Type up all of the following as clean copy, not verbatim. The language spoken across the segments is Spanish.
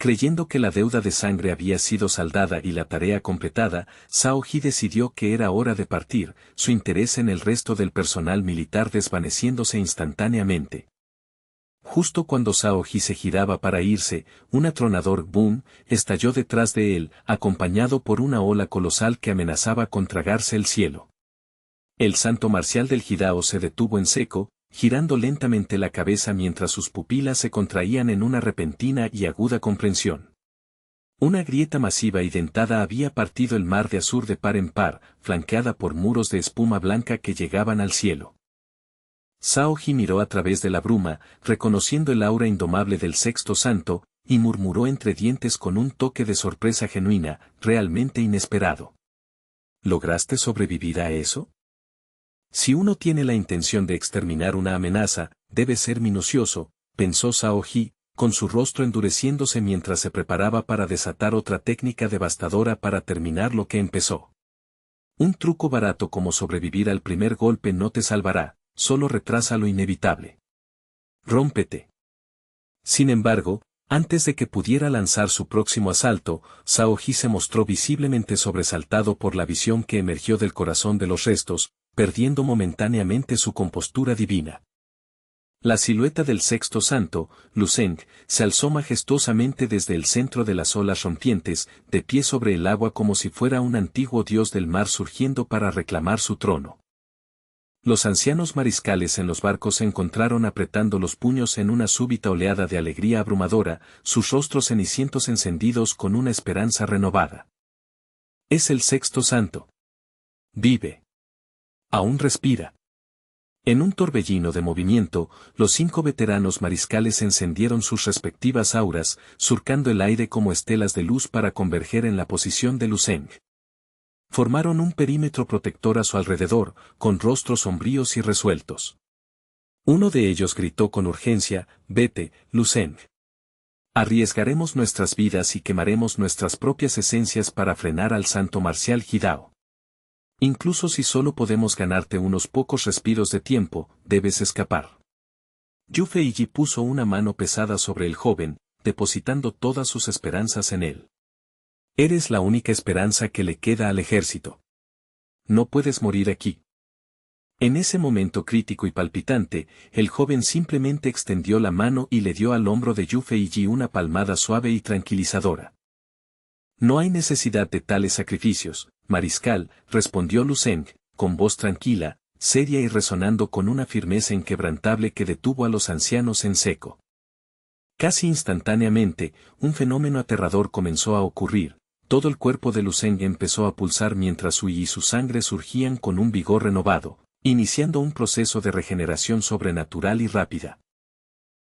Creyendo que la deuda de sangre había sido saldada y la tarea completada, Zhao Ji decidió que era hora de partir, su interés en el resto del personal militar desvaneciéndose instantáneamente. Justo cuando Zhao Ji se giraba para irse, un atronador boom estalló detrás de él, acompañado por una ola colosal que amenazaba con tragarse el cielo. El santo marcial del Hidao se detuvo en seco, girando lentamente la cabeza mientras sus pupilas se contraían en una repentina y aguda comprensión. Una grieta masiva y dentada había partido el mar de azur de par en par, flanqueada por muros de espuma blanca que llegaban al cielo. Zhao Ji miró a través de la bruma, reconociendo el aura indomable del sexto santo, y murmuró entre dientes con un toque de sorpresa genuina, realmente inesperado. ¿Lograste sobrevivir a eso? Si uno tiene la intención de exterminar una amenaza, debe ser minucioso, pensó Zhao Ji, con su rostro endureciéndose mientras se preparaba para desatar otra técnica devastadora para terminar lo que empezó. Un truco barato como sobrevivir al primer golpe no te salvará, solo retrasa lo inevitable. Rómpete. Sin embargo, antes de que pudiera lanzar su próximo asalto, Zhao Ji se mostró visiblemente sobresaltado por la visión que emergió del corazón de los restos, perdiendo momentáneamente su compostura divina. La silueta del sexto santo, Luzeng, se alzó majestuosamente desde el centro de las olas rompientes, de pie sobre el agua como si fuera un antiguo dios del mar surgiendo para reclamar su trono. Los ancianos mariscales en los barcos se encontraron apretando los puños en una súbita oleada de alegría abrumadora, sus rostros cenicientos encendidos con una esperanza renovada. Es el sexto santo. Vive. Aún respira. En un torbellino de movimiento, los 5 veteranos mariscales encendieron sus respectivas auras, surcando el aire como estelas de luz para converger en la posición de Luzeng. Formaron un perímetro protector a su alrededor, con rostros sombríos y resueltos. Uno de ellos gritó con urgencia: «Vete, Luzeng. Arriesgaremos nuestras vidas y quemaremos nuestras propias esencias para frenar al santo marcial Hidao. Incluso si solo podemos ganarte unos pocos respiros de tiempo, debes escapar». Yu Feiji puso una mano pesada sobre el joven, depositando todas sus esperanzas en él. Eres la única esperanza que le queda al ejército. No puedes morir aquí. En ese momento crítico y palpitante, el joven simplemente extendió la mano y le dio al hombro de Yu Feiji una palmada suave y tranquilizadora. No hay necesidad de tales sacrificios, mariscal, respondió Luzeng, con voz tranquila, seria y resonando con una firmeza inquebrantable que detuvo a los ancianos en seco. Casi instantáneamente, un fenómeno aterrador comenzó a ocurrir. Todo el cuerpo de Luzeng empezó a pulsar mientras su y su sangre surgían con un vigor renovado, iniciando un proceso de regeneración sobrenatural y rápida.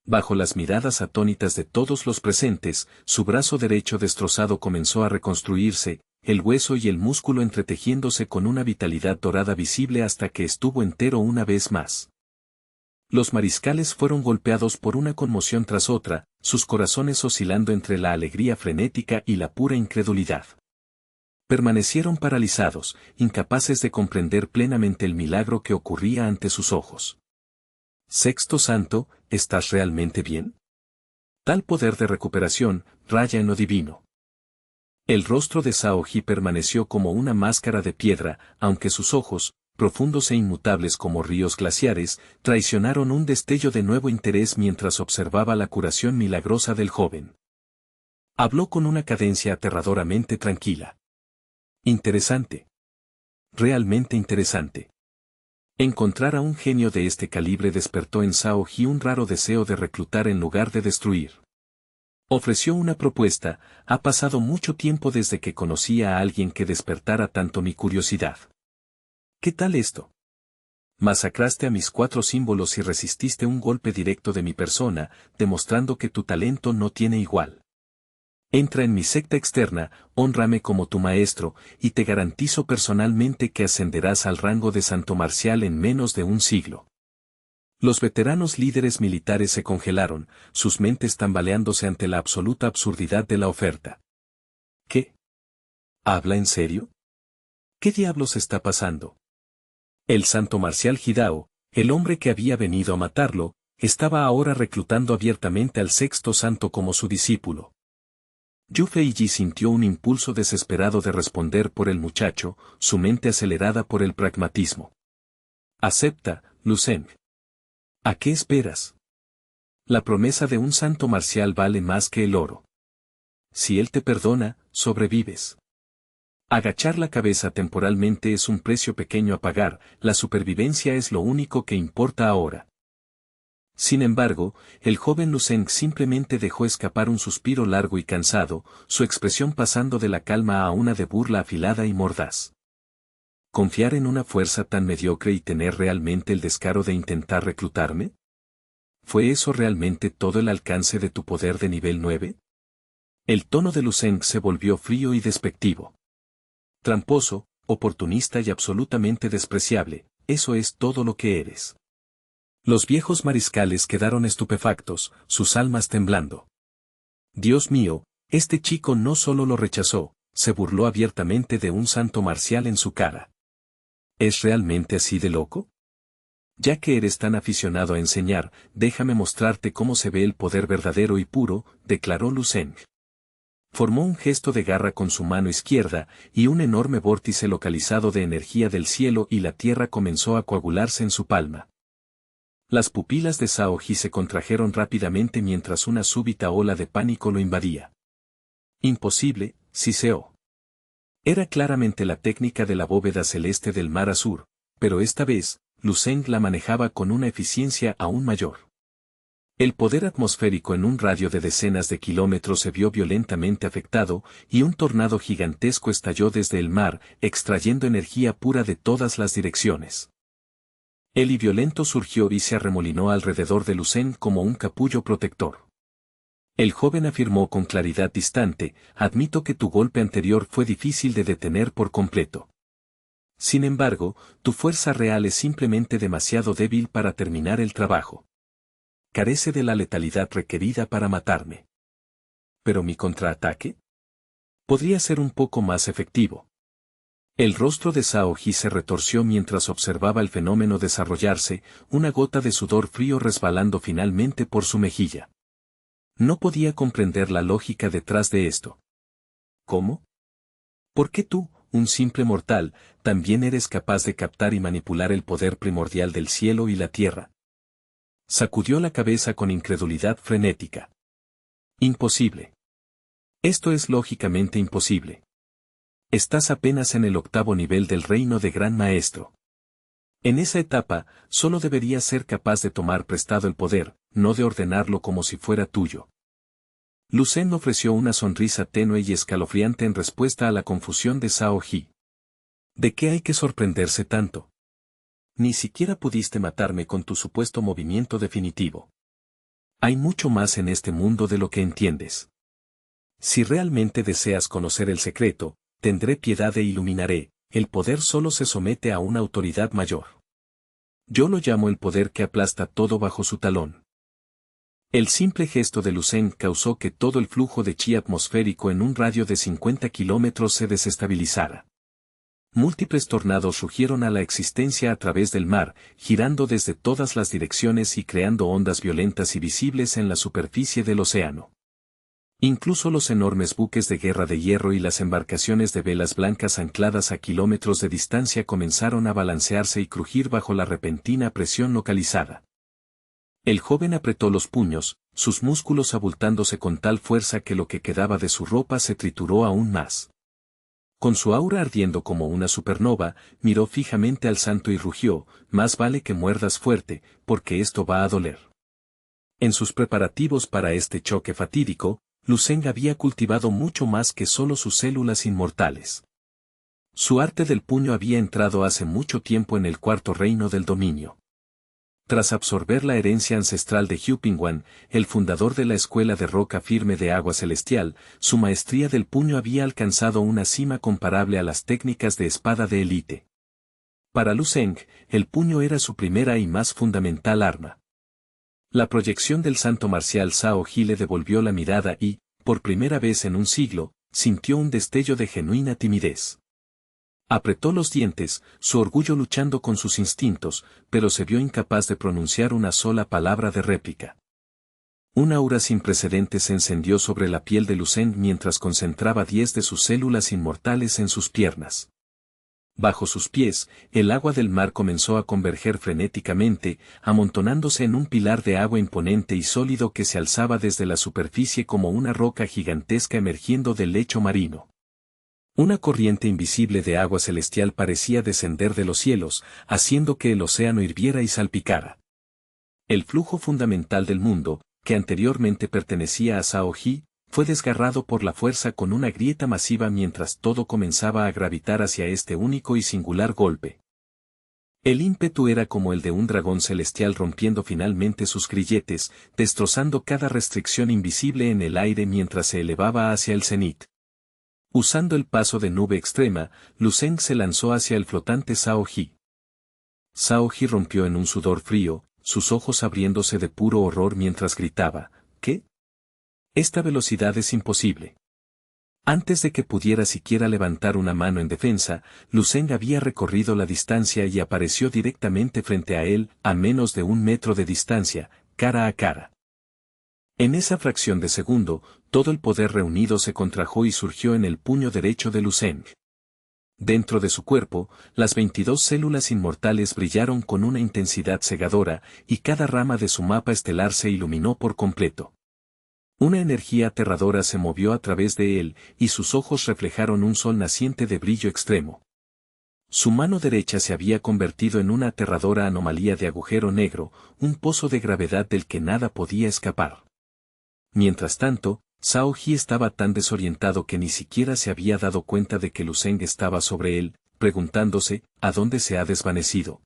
Bajo las miradas atónitas de todos los presentes, su brazo derecho destrozado comenzó a reconstruirse, el hueso y el músculo entretejiéndose con una vitalidad dorada visible hasta que estuvo entero una vez más. Los mariscales fueron golpeados por una conmoción tras otra, sus corazones oscilando entre la alegría frenética y la pura incredulidad. Permanecieron paralizados, incapaces de comprender plenamente el milagro que ocurría ante sus ojos. Sexto Santo, ¿estás realmente bien? Tal poder de recuperación, raya en lo divino. El rostro de Zhao Ji permaneció como una máscara de piedra, aunque sus ojos, profundos e inmutables como ríos glaciares, traicionaron un destello de nuevo interés mientras observaba la curación milagrosa del joven. Habló con una cadencia aterradoramente tranquila. Interesante. Realmente interesante. Encontrar a un genio de este calibre despertó en Zhao Ji un raro deseo de reclutar en lugar de destruir. Ofreció una propuesta: ha pasado mucho tiempo desde que conocí a alguien que despertara tanto mi curiosidad. ¿Qué tal esto? Masacraste a mis 4 símbolos y resististe un golpe directo de mi persona, demostrando que tu talento no tiene igual. Entra en mi secta externa, hónrame como tu maestro, y te garantizo personalmente que ascenderás al rango de santo marcial en menos de un siglo. Los veteranos líderes militares se congelaron, sus mentes tambaleándose ante la absoluta absurdidad de la oferta. ¿Qué? ¿Habla en serio? ¿Qué diablos está pasando? El santo marcial Hidao, el hombre que había venido a matarlo, estaba ahora reclutando abiertamente al sexto santo como su discípulo. Yu Feiji sintió un impulso desesperado de responder por el muchacho, su mente acelerada por el pragmatismo. Acepta, Lu Zeng. ¿A qué esperas? La promesa de un santo marcial vale más que el oro. Si él te perdona, sobrevives. Agachar la cabeza temporalmente es un precio pequeño a pagar, la supervivencia es lo único que importa ahora. Sin embargo, el joven Lu Zeng simplemente dejó escapar un suspiro largo y cansado, su expresión pasando de la calma a una de burla afilada y mordaz. ¿Confiar en una fuerza tan mediocre y tener realmente el descaro de intentar reclutarme? ¿Fue eso realmente todo el alcance de tu poder de nivel 9? El tono de Lu Zeng se volvió frío y despectivo. Tramposo, oportunista y absolutamente despreciable, eso es todo lo que eres. Los viejos mariscales quedaron estupefactos, sus almas temblando. Dios mío, este chico no solo lo rechazó, se burló abiertamente de un santo marcial en su cara. ¿Es realmente así de loco? Ya que eres tan aficionado a enseñar, déjame mostrarte cómo se ve el poder verdadero y puro, declaró Lu Zeng. Formó un gesto de garra con su mano izquierda, y un enorme vórtice localizado de energía del cielo y la tierra comenzó a coagularse en su palma. Las pupilas de Zhao Ji se contrajeron rápidamente mientras una súbita ola de pánico lo invadía. Imposible, siseó. Era claramente la técnica de la bóveda celeste del mar azur, pero esta vez, Lu Zeng la manejaba con una eficiencia aún mayor. El poder atmosférico en un radio de decenas de kilómetros se vio violentamente afectado, y un tornado gigantesco estalló desde el mar, extrayendo energía pura de todas las direcciones. El y violento surgió y se arremolinó alrededor de Lu Zeng como un capullo protector. El joven afirmó con claridad distante, admito que tu golpe anterior fue difícil de detener por completo. Sin embargo, tu fuerza real es simplemente demasiado débil para terminar el trabajo. Carece de la letalidad requerida para matarme. ¿Pero mi contraataque? Podría ser un poco más efectivo. El rostro de Zhao Ji se retorció mientras observaba el fenómeno desarrollarse, una gota de sudor frío resbalando finalmente por su mejilla. No podía comprender la lógica detrás de esto. ¿Cómo? ¿Por qué tú, un simple mortal, también eres capaz de captar y manipular el poder primordial del cielo y la tierra? Sacudió la cabeza con incredulidad frenética. Imposible. Esto es lógicamente imposible. Estás apenas en el 8º nivel del reino de Gran Maestro. En esa etapa, solo deberías ser capaz de tomar prestado el poder, no de ordenarlo como si fuera tuyo. Lu Zeng ofreció una sonrisa tenue y escalofriante en respuesta a la confusión de Zhao Ji. ¿De qué hay que sorprenderse tanto? Ni siquiera pudiste matarme con tu supuesto movimiento definitivo. Hay mucho más en este mundo de lo que entiendes. Si realmente deseas conocer el secreto, tendré piedad e iluminaré, el poder solo se somete a una autoridad mayor. Yo lo llamo el poder que aplasta todo bajo su talón. El simple gesto de Lu Zeng causó que todo el flujo de chi atmosférico en un radio de 50 kilómetros se desestabilizara. Múltiples tornados rugieron a la existencia a través del mar, girando desde todas las direcciones y creando ondas violentas y visibles en la superficie del océano. Incluso los enormes buques de guerra de hierro y las embarcaciones de velas blancas ancladas a kilómetros de distancia comenzaron a balancearse y crujir bajo la repentina presión localizada. El joven apretó los puños, sus músculos abultándose con tal fuerza que lo que quedaba de su ropa se trituró aún más. Con su aura ardiendo como una supernova, miró fijamente al santo y rugió, más vale que muerdas fuerte, porque esto va a doler. En sus preparativos para este choque fatídico, Lu Zeng había cultivado mucho más que solo sus células inmortales. Su arte del puño había entrado hace mucho tiempo en el 4º reino del dominio. Tras absorber la herencia ancestral de Hu Pingwan, el fundador de la escuela de roca firme de agua celestial, su maestría del puño había alcanzado una cima comparable a las técnicas de espada de élite. Para Lu Zeng, el puño era su primera y más fundamental arma. La proyección del santo marcial Zhao Ji le devolvió la mirada y, por primera vez en un siglo, sintió un destello de genuina timidez. Apretó los dientes, su orgullo luchando con sus instintos, pero se vio incapaz de pronunciar una sola palabra de réplica. Un aura sin precedentes se encendió sobre la piel de Lucen mientras concentraba 10 de sus células inmortales en sus piernas. Bajo sus pies, el agua del mar comenzó a converger frenéticamente, amontonándose en un pilar de agua imponente y sólido que se alzaba desde la superficie como una roca gigantesca emergiendo del lecho marino. Una corriente invisible de agua celestial parecía descender de los cielos, haciendo que el océano hirviera y salpicara. El flujo fundamental del mundo, que anteriormente pertenecía a Shaoji, fue desgarrado por la fuerza con una grieta masiva mientras todo comenzaba a gravitar hacia este único y singular golpe. El ímpetu era como el de un dragón celestial rompiendo finalmente sus grilletes, destrozando cada restricción invisible en el aire mientras se elevaba hacia el cenit. Usando el paso de nube extrema, Lucen se lanzó hacia el flotante Shaoji. Shaoji rompió en un sudor frío, sus ojos abriéndose de puro horror mientras gritaba, ¿qué? Esta velocidad es imposible. Antes de que pudiera siquiera levantar una mano en defensa, Lucen había recorrido la distancia y apareció directamente frente a él, a menos de 1 metro de distancia, cara a cara. En esa fracción de segundo, todo el poder reunido se contrajo y surgió en el puño derecho de Lucen. Dentro de su cuerpo, las 22 células inmortales brillaron con una intensidad cegadora, y cada rama de su mapa estelar se iluminó por completo. Una energía aterradora se movió a través de él, y sus ojos reflejaron un sol naciente de brillo extremo. Su mano derecha se había convertido en una aterradora anomalía de agujero negro, un pozo de gravedad del que nada podía escapar. Mientras tanto, Shaoji estaba tan desorientado que ni siquiera se había dado cuenta de que Lucen estaba sobre él, preguntándose, ¿a dónde se ha desvanecido?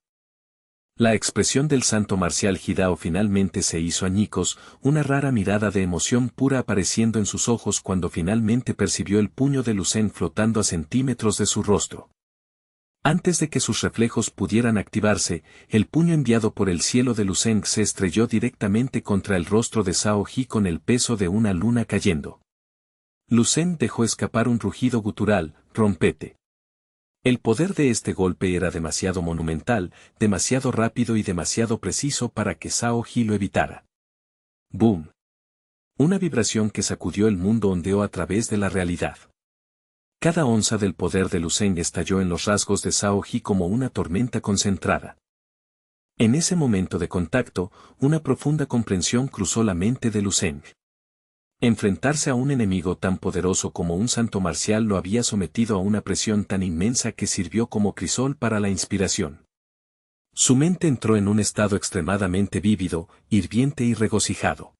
La expresión del santo marcial Hidao finalmente se hizo añicos, una rara mirada de emoción pura apareciendo en sus ojos cuando finalmente percibió el puño de Lucen flotando a centímetros de su rostro. Antes de que sus reflejos pudieran activarse, el puño enviado por el cielo de Lucen se estrelló directamente contra el rostro de Shaoji con el peso de una luna cayendo. Lucen dejó escapar un rugido gutural, rompete. El poder de este golpe era demasiado monumental, demasiado rápido y demasiado preciso para que Shaoji lo evitara. ¡Boom! Una vibración que sacudió el mundo ondeó a través de la realidad. Cada onza del poder de Lucen estalló en los rasgos de Shaoji como una tormenta concentrada. En ese momento de contacto, una profunda comprensión cruzó la mente de Lucen. Enfrentarse a un enemigo tan poderoso como un santo marcial lo había sometido a una presión tan inmensa que sirvió como crisol para la inspiración. Su mente entró en un estado extremadamente vívido, hirviente y regocijado.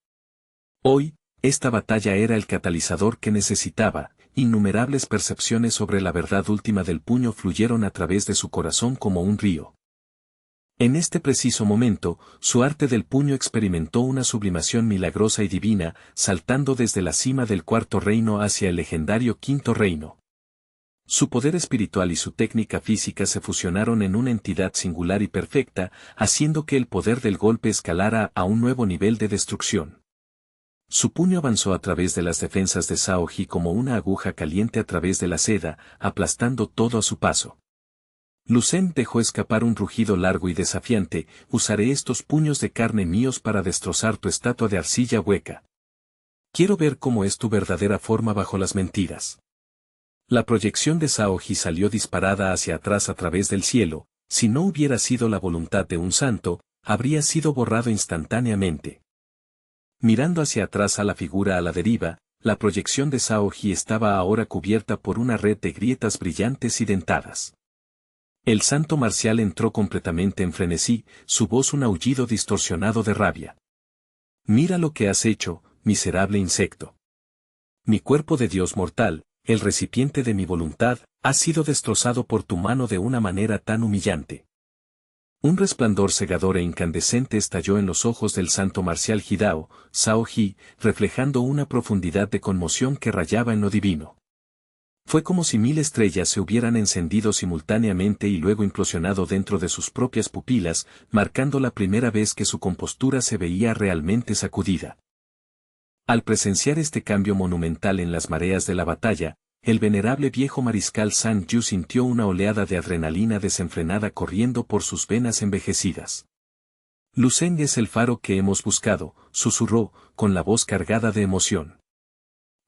Hoy, esta batalla era el catalizador que necesitaba. Innumerables percepciones sobre la verdad última del puño fluyeron a través de su corazón como un río. En este preciso momento, su arte del puño experimentó una sublimación milagrosa y divina, saltando desde la cima del cuarto reino hacia el legendario quinto reino. Su poder espiritual y su técnica física se fusionaron en una entidad singular y perfecta, haciendo que el poder del golpe escalara a un nuevo nivel de destrucción. Su puño avanzó a través de las defensas de Shaoji como una aguja caliente a través de la seda, aplastando todo a su paso. Lucen dejó escapar un rugido largo y desafiante, usaré estos puños de carne míos para destrozar tu estatua de arcilla hueca. Quiero ver cómo es tu verdadera forma bajo las mentiras. La proyección de Shaoji salió disparada hacia atrás a través del cielo, si no hubiera sido la voluntad de un santo, habría sido borrado instantáneamente. Mirando hacia atrás a la figura a la deriva, la proyección de Shaoji estaba ahora cubierta por una red de grietas brillantes y dentadas. El santo marcial entró completamente en frenesí, su voz un aullido distorsionado de rabia. Mira lo que has hecho, miserable insecto. Mi cuerpo de Dios mortal, el recipiente de mi voluntad, ha sido destrozado por tu mano de una manera tan humillante. Un resplandor cegador e incandescente estalló en los ojos del santo marcial Hidao, Shaoji, reflejando una profundidad de conmoción que rayaba en lo divino. Fue como si 1000 estrellas se hubieran encendido simultáneamente y luego implosionado dentro de sus propias pupilas, marcando la primera vez que su compostura se veía realmente sacudida. Al presenciar este cambio monumental en las mareas de la batalla, el venerable viejo mariscal San Yu sintió una oleada de adrenalina desenfrenada corriendo por sus venas envejecidas. Lu Zheng es el faro que hemos buscado, susurró, con la voz cargada de emoción.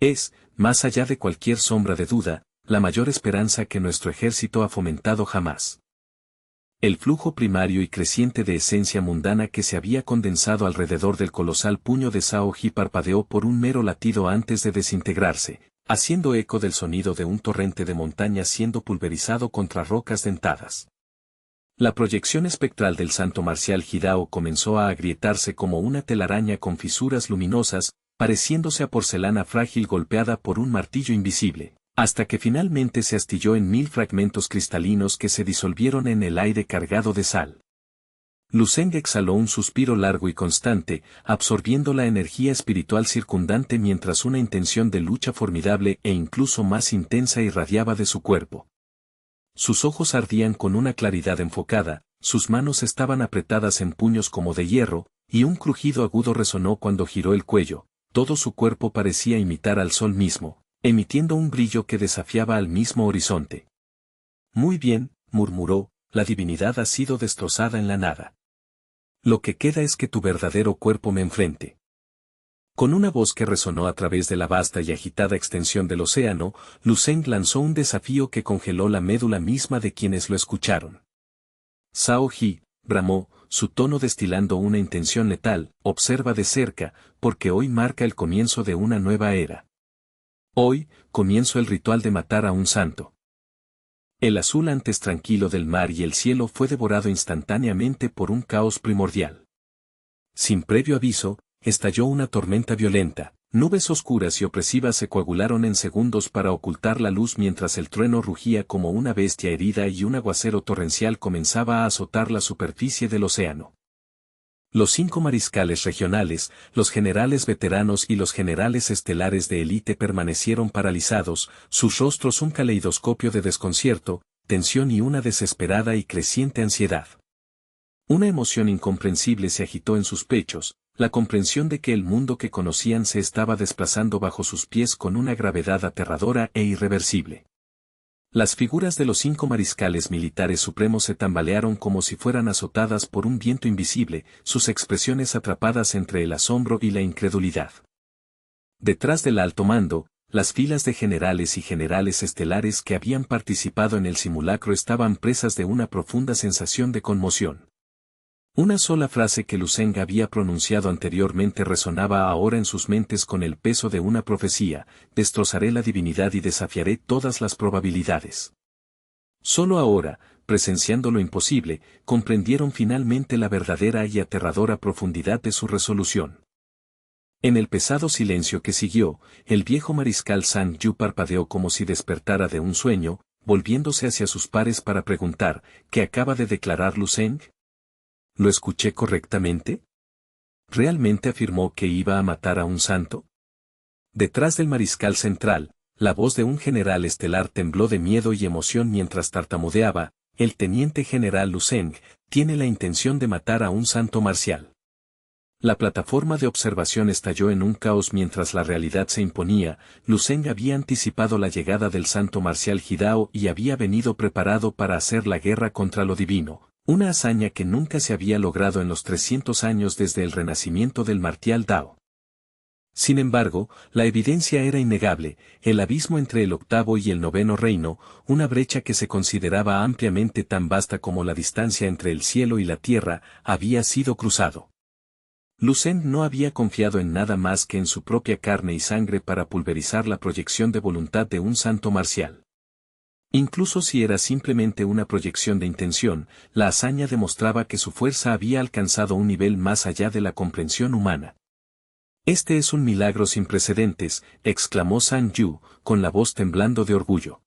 Es, más allá de cualquier sombra de duda, la mayor esperanza que nuestro ejército ha fomentado jamás. El flujo primario y creciente de esencia mundana que se había condensado alrededor del colosal puño de Zhao Ji parpadeó por un mero latido antes de desintegrarse, haciendo eco del sonido de un torrente de montaña siendo pulverizado contra rocas dentadas. La proyección espectral del santo marcial Hidao comenzó a agrietarse como una telaraña con fisuras luminosas, pareciéndose a porcelana frágil golpeada por un martillo invisible, hasta que finalmente se astilló en 1000 fragmentos cristalinos que se disolvieron en el aire cargado de sal. Lu Zheng exhaló un suspiro largo y constante, absorbiendo la energía espiritual circundante mientras una intención de lucha formidable e incluso más intensa irradiaba de su cuerpo. Sus ojos ardían con una claridad enfocada, sus manos estaban apretadas en puños como de hierro, y un crujido agudo resonó cuando giró el cuello, todo su cuerpo parecía imitar al sol mismo, emitiendo un brillo que desafiaba al mismo horizonte. Muy bien, murmuró, la divinidad ha sido destrozada en la nada. Lo que queda es que tu verdadero cuerpo me enfrente. Con una voz que resonó a través de la vasta y agitada extensión del océano, Lu Zheng lanzó un desafío que congeló la médula misma de quienes lo escucharon. Zhao Ji, bramó, su tono destilando una intención letal, observa de cerca, porque hoy marca el comienzo de una nueva era. Hoy, comienzo el ritual de matar a un santo. El azul antes tranquilo del mar y el cielo fue devorado instantáneamente por un caos primordial. Sin previo aviso, estalló una tormenta violenta, nubes oscuras y opresivas se coagularon en segundos para ocultar la luz mientras el trueno rugía como una bestia herida y un aguacero torrencial comenzaba a azotar la superficie del océano. Los 5 mariscales regionales, los generales veteranos y los generales estelares de élite permanecieron paralizados, sus rostros un caleidoscopio de desconcierto, tensión y una desesperada y creciente ansiedad. Una emoción incomprensible se agitó en sus pechos, la comprensión de que el mundo que conocían se estaba desplazando bajo sus pies con una gravedad aterradora e irreversible. Las figuras de los 5 mariscales militares supremos se tambalearon como si fueran azotadas por un viento invisible, sus expresiones atrapadas entre el asombro y la incredulidad. Detrás del alto mando, las filas de generales y generales estelares que habían participado en el simulacro estaban presas de una profunda sensación de conmoción. Una sola frase que Lu Zheng había pronunciado anteriormente resonaba ahora en sus mentes con el peso de una profecía: destrozaré la divinidad y desafiaré todas las probabilidades. Solo ahora, presenciando lo imposible, comprendieron finalmente la verdadera y aterradora profundidad de su resolución. En el pesado silencio que siguió, el viejo mariscal Zhang Yu parpadeó como si despertara de un sueño, volviéndose hacia sus pares para preguntar: ¿qué acaba de declarar Lu Zheng? ¿Lo escuché correctamente? ¿Realmente afirmó que iba a matar a un santo? Detrás del mariscal central, la voz de un general estelar tembló de miedo y emoción mientras tartamudeaba: el teniente general Lu Zheng tiene la intención de matar a un santo marcial. La plataforma de observación estalló en un caos mientras la realidad se imponía. Lu Zheng había anticipado la llegada del santo marcial Hidao y había venido preparado para hacer la guerra contra lo divino. Una hazaña que nunca se había logrado en los 300 años desde el renacimiento del martial Dao. Sin embargo, la evidencia era innegable: el abismo entre el 8º y el 9º reino, una brecha que se consideraba ampliamente tan vasta como la distancia entre el cielo y la tierra, había sido cruzado. Lu Zheng no había confiado en nada más que en su propia carne y sangre para pulverizar la proyección de voluntad de un santo marcial. Incluso si era simplemente una proyección de intención, la hazaña demostraba que su fuerza había alcanzado un nivel más allá de la comprensión humana. Este es un milagro sin precedentes, exclamó Zhang Yu, con la voz temblando de orgullo.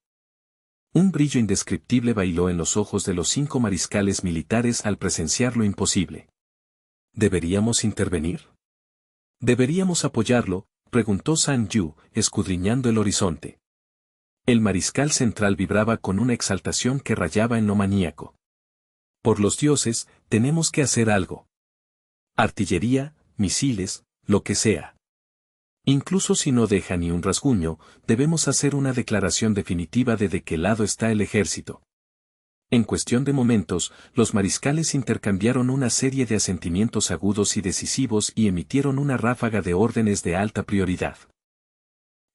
Un brillo indescriptible bailó en los ojos de los 5 mariscales militares al presenciar lo imposible. ¿Deberíamos intervenir? ¿Deberíamos apoyarlo?, preguntó Zhang Yu, escudriñando el horizonte. El mariscal central vibraba con una exaltación que rayaba en lo maníaco. Por los dioses, tenemos que hacer algo. Artillería, misiles, lo que sea. Incluso si no deja ni un rasguño, debemos hacer una declaración definitiva de qué lado está el ejército. En cuestión de momentos, los mariscales intercambiaron una serie de asentimientos agudos y decisivos y emitieron una ráfaga de órdenes de alta prioridad.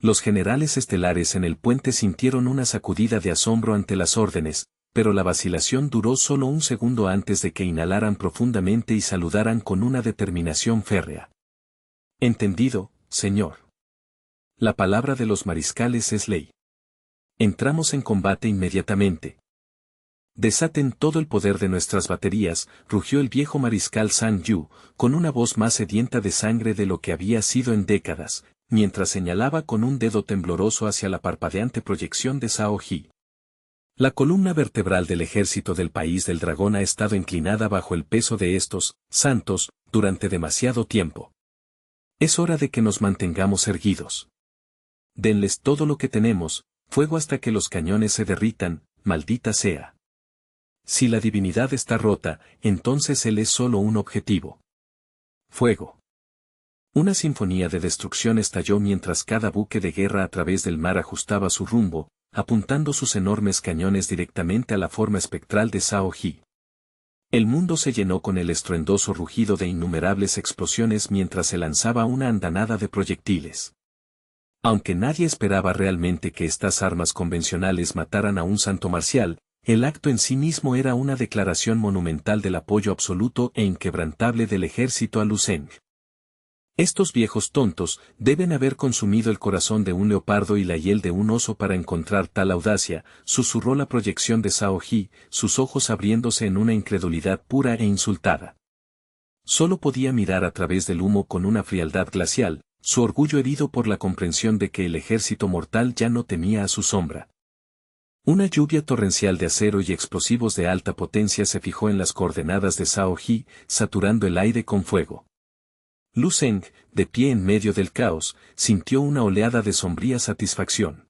Los generales estelares en el puente sintieron una sacudida de asombro ante las órdenes, pero la vacilación duró solo un segundo antes de que inhalaran profundamente y saludaran con una determinación férrea. Entendido, señor. La palabra de los mariscales es ley. Entramos en combate inmediatamente. Desaten todo el poder de nuestras baterías, rugió el viejo mariscal San Yu, con una voz más sedienta de sangre de lo que había sido en décadas, mientras señalaba con un dedo tembloroso hacia la parpadeante proyección de Cao Ji. La columna vertebral del ejército del país del dragón ha estado inclinada bajo el peso de estos santos durante demasiado tiempo. Es hora de que nos mantengamos erguidos. Denles todo lo que tenemos, fuego hasta que los cañones se derritan, maldita sea. Si la divinidad está rota, entonces él es solo un objetivo. Fuego. Una sinfonía de destrucción estalló mientras cada buque de guerra a través del mar ajustaba su rumbo, apuntando sus enormes cañones directamente a la forma espectral de Cao Ji. El mundo se llenó con el estruendoso rugido de innumerables explosiones mientras se lanzaba una andanada de proyectiles. Aunque nadie esperaba realmente que estas armas convencionales mataran a un santo marcial, el acto en sí mismo era una declaración monumental del apoyo absoluto e inquebrantable del ejército a Lu Zeng. Estos viejos tontos deben haber consumido el corazón de un leopardo y la hiel de un oso para encontrar tal audacia, susurró la proyección de Cao Ji, sus ojos abriéndose en una incredulidad pura e insultada. Solo podía mirar a través del humo con una frialdad glacial, su orgullo herido por la comprensión de que el ejército mortal ya no temía a su sombra. Una lluvia torrencial de acero y explosivos de alta potencia se fijó en las coordenadas de Cao Ji, saturando el aire con fuego. Lu Zeng, de pie en medio del caos, sintió una oleada de sombría satisfacción.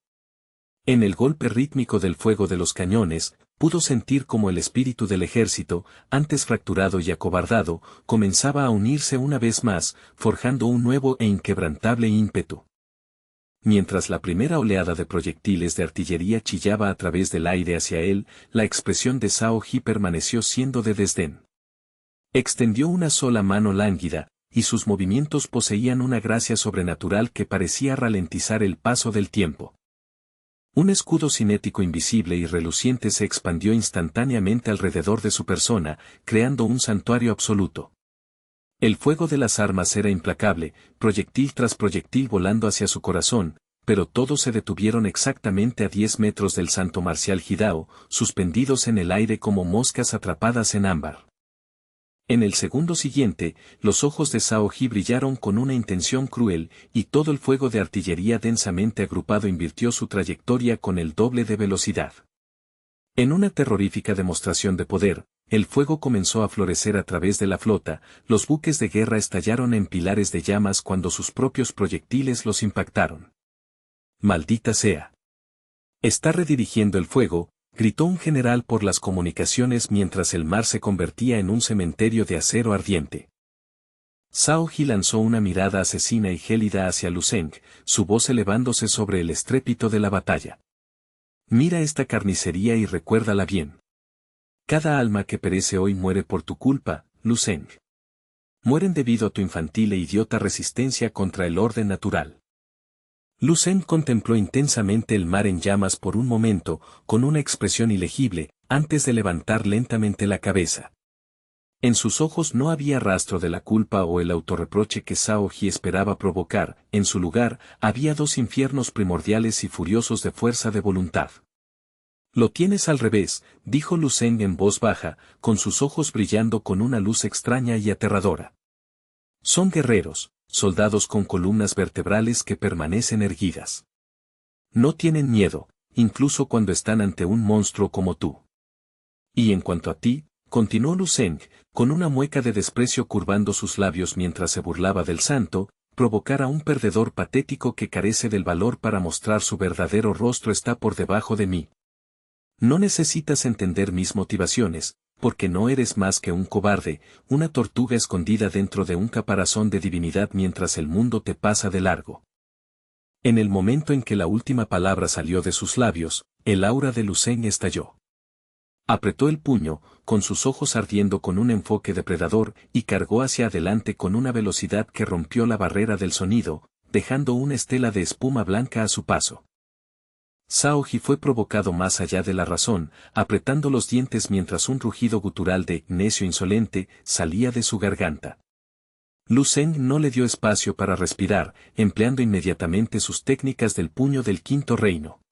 En el golpe rítmico del fuego de los cañones, pudo sentir como el espíritu del ejército, antes fracturado y acobardado, comenzaba a unirse una vez más, forjando un nuevo e inquebrantable ímpetu. Mientras la primera oleada de proyectiles de artillería chillaba a través del aire hacia él, la expresión de Cao Ji permaneció siendo de desdén. Extendió una sola mano lánguida, y sus movimientos poseían una gracia sobrenatural que parecía ralentizar el paso del tiempo. Un escudo cinético invisible y reluciente se expandió instantáneamente alrededor de su persona, creando un santuario absoluto. El fuego de las armas era implacable, proyectil tras proyectil volando hacia su corazón, pero todos se detuvieron exactamente a 10 metros del santo marcial Hidao, suspendidos en el aire como moscas atrapadas en ámbar. En el segundo siguiente, los ojos de Cao Ji brillaron con una intención cruel, y todo el fuego de artillería densamente agrupado invirtió su trayectoria con el doble de velocidad. En una terrorífica demostración de poder, el fuego comenzó a florecer a través de la flota, los buques de guerra estallaron en pilares de llamas cuando sus propios proyectiles los impactaron. ¡Maldita sea! Está redirigiendo el fuego, gritó un general por las comunicaciones mientras el mar se convertía en un cementerio de acero ardiente. Cao Ji lanzó una mirada asesina y gélida hacia Lu Zeng, su voz elevándose sobre el estrépito de la batalla. Mira esta carnicería y recuérdala bien. Cada alma que perece hoy muere por tu culpa, Lu Zeng. Mueren debido a tu infantil e idiota resistencia contra el orden natural. Lu Zeng contempló intensamente el mar en llamas por un momento, con una expresión ilegible, antes de levantar lentamente la cabeza. En sus ojos no había rastro de la culpa o el autorreproche que Cao Ji esperaba provocar, en su lugar, había dos infiernos primordiales y furiosos de fuerza de voluntad. Lo tienes al revés, dijo Lu Zeng en voz baja, con sus ojos brillando con una luz extraña y aterradora. Son guerreros, soldados con columnas vertebrales que permanecen erguidas. No tienen miedo, incluso cuando están ante un monstruo como tú. Y en cuanto a ti, continuó Lu Zeng, con una mueca de desprecio curvando sus labios mientras se burlaba del santo, provocar a un perdedor patético que carece del valor para mostrar su verdadero rostro está por debajo de mí. No necesitas entender mis motivaciones, porque no eres más que un cobarde, una tortuga escondida dentro de un caparazón de divinidad mientras el mundo te pasa de largo. En el momento en que la última palabra salió de sus labios, el aura de Lu Zeng estalló. Apretó el puño, con sus ojos ardiendo con un enfoque depredador, y cargó hacia adelante con una velocidad que rompió la barrera del sonido, dejando una estela de espuma blanca a su paso. Shaoji fue provocado más allá de la razón, apretando los dientes mientras un rugido gutural de «necio insolente» salía de su garganta. Lu Zeng no le dio espacio para respirar, empleando inmediatamente sus técnicas del puño del quinto reino.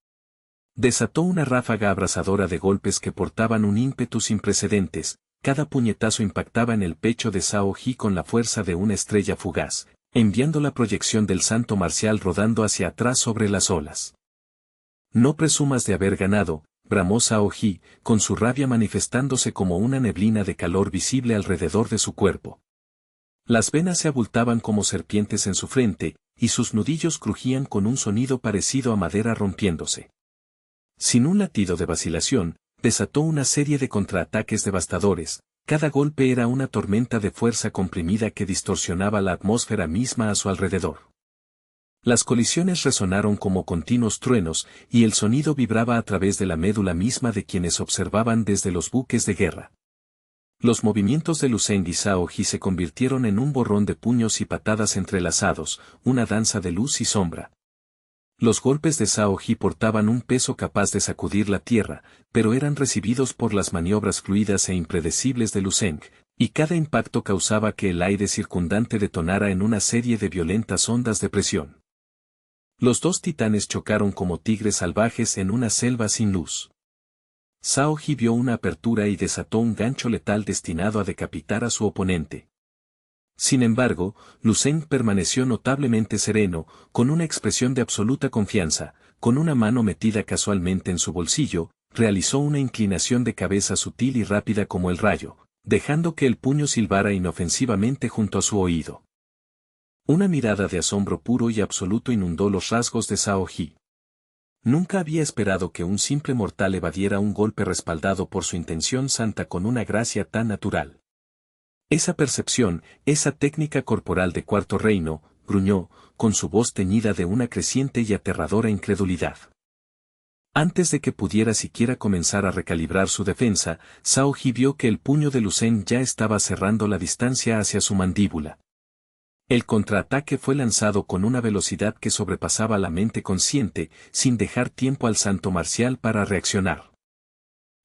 Desató una ráfaga abrasadora de golpes que portaban un ímpetu sin precedentes, cada puñetazo impactaba en el pecho de Shaoji con la fuerza de una estrella fugaz, enviando la proyección del santo marcial rodando hacia atrás sobre las olas. No presumas de haber ganado, bramó Shaoji, con su rabia manifestándose como una neblina de calor visible alrededor de su cuerpo. Las venas se abultaban como serpientes en su frente, y sus nudillos crujían con un sonido parecido a madera rompiéndose. Sin un latido de vacilación, desató una serie de contraataques devastadores, cada golpe era una tormenta de fuerza comprimida que distorsionaba la atmósfera misma a su alrededor. Las colisiones resonaron como continuos truenos, y el sonido vibraba a través de la médula misma de quienes observaban desde los buques de guerra. Los movimientos de Lu Zeng y Shaoji se convirtieron en un borrón de puños y patadas entrelazados, una danza de luz y sombra. Los golpes de Shaoji portaban un peso capaz de sacudir la tierra, pero eran recibidos por las maniobras fluidas e impredecibles de Lu Zeng, y cada impacto causaba que el aire circundante detonara en una serie de violentas ondas de presión. Los dos titanes chocaron como tigres salvajes en una selva sin luz. Shaoji vio una apertura y desató un gancho letal destinado a decapitar a su oponente. Sin embargo, Lu Zeng permaneció notablemente sereno, con una expresión de absoluta confianza, con una mano metida casualmente en su bolsillo, realizó una inclinación de cabeza sutil y rápida como el rayo, dejando que el puño silbara inofensivamente junto a su oído. Una mirada de asombro puro y absoluto inundó los rasgos de Shaoji. Nunca había esperado que un simple mortal evadiera un golpe respaldado por su intención santa con una gracia tan natural. Esa percepción, esa técnica corporal de cuarto reino, gruñó, con su voz teñida de una creciente y aterradora incredulidad. Antes de que pudiera siquiera comenzar a recalibrar su defensa, Shaoji vio que el puño de Lu Zeng ya estaba cerrando la distancia hacia su mandíbula. El contraataque fue lanzado con una velocidad que sobrepasaba la mente consciente, sin dejar tiempo al santo marcial para reaccionar.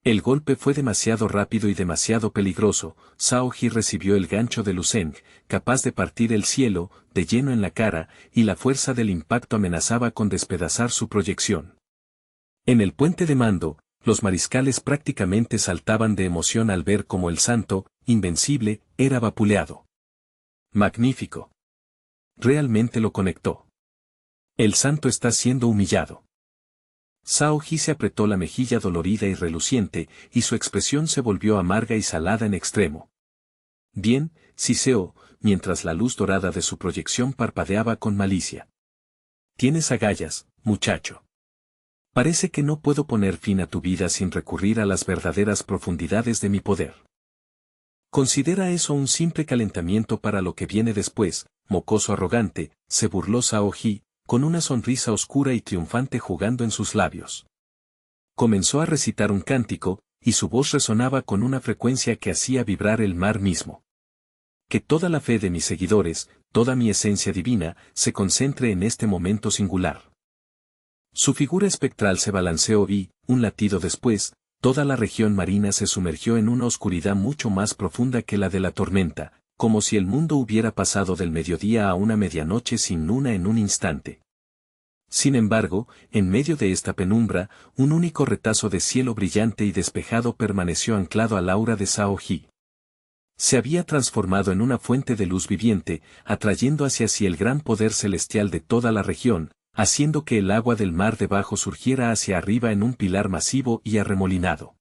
El golpe fue demasiado rápido y demasiado peligroso. Shaoji recibió el gancho de Lu Zeng, capaz de partir el cielo, de lleno en la cara, y la fuerza del impacto amenazaba con despedazar su proyección. En el puente de mando, los mariscales prácticamente saltaban de emoción al ver cómo el santo, invencible, era vapuleado. Magnífico. Realmente lo conectó. El santo está siendo humillado. Shaoji se apretó la mejilla dolorida y reluciente, y su expresión se volvió amarga y salada en extremo. Bien, siseó, mientras la luz dorada de su proyección parpadeaba con malicia. Tienes agallas, muchacho. Parece que no puedo poner fin a tu vida sin recurrir a las verdaderas profundidades de mi poder. Considera eso un simple calentamiento para lo que viene después, mocoso arrogante, se burló Shaoji, con una sonrisa oscura y triunfante jugando en sus labios. Comenzó a recitar un cántico, y su voz resonaba con una frecuencia que hacía vibrar el mar mismo. Que toda la fe de mis seguidores, toda mi esencia divina, se concentre en este momento singular. Su figura espectral se balanceó y, un latido después, toda la región marina se sumergió en una oscuridad mucho más profunda que la de la tormenta, como si el mundo hubiera pasado del mediodía a una medianoche sin luna en un instante. Sin embargo, en medio de esta penumbra, un único retazo de cielo brillante y despejado permaneció anclado al aura de Shaoji. Se había transformado en una fuente de luz viviente, atrayendo hacia sí el gran poder celestial de toda la región, haciendo que el agua del mar debajo surgiera hacia arriba en un pilar masivo y arremolinado.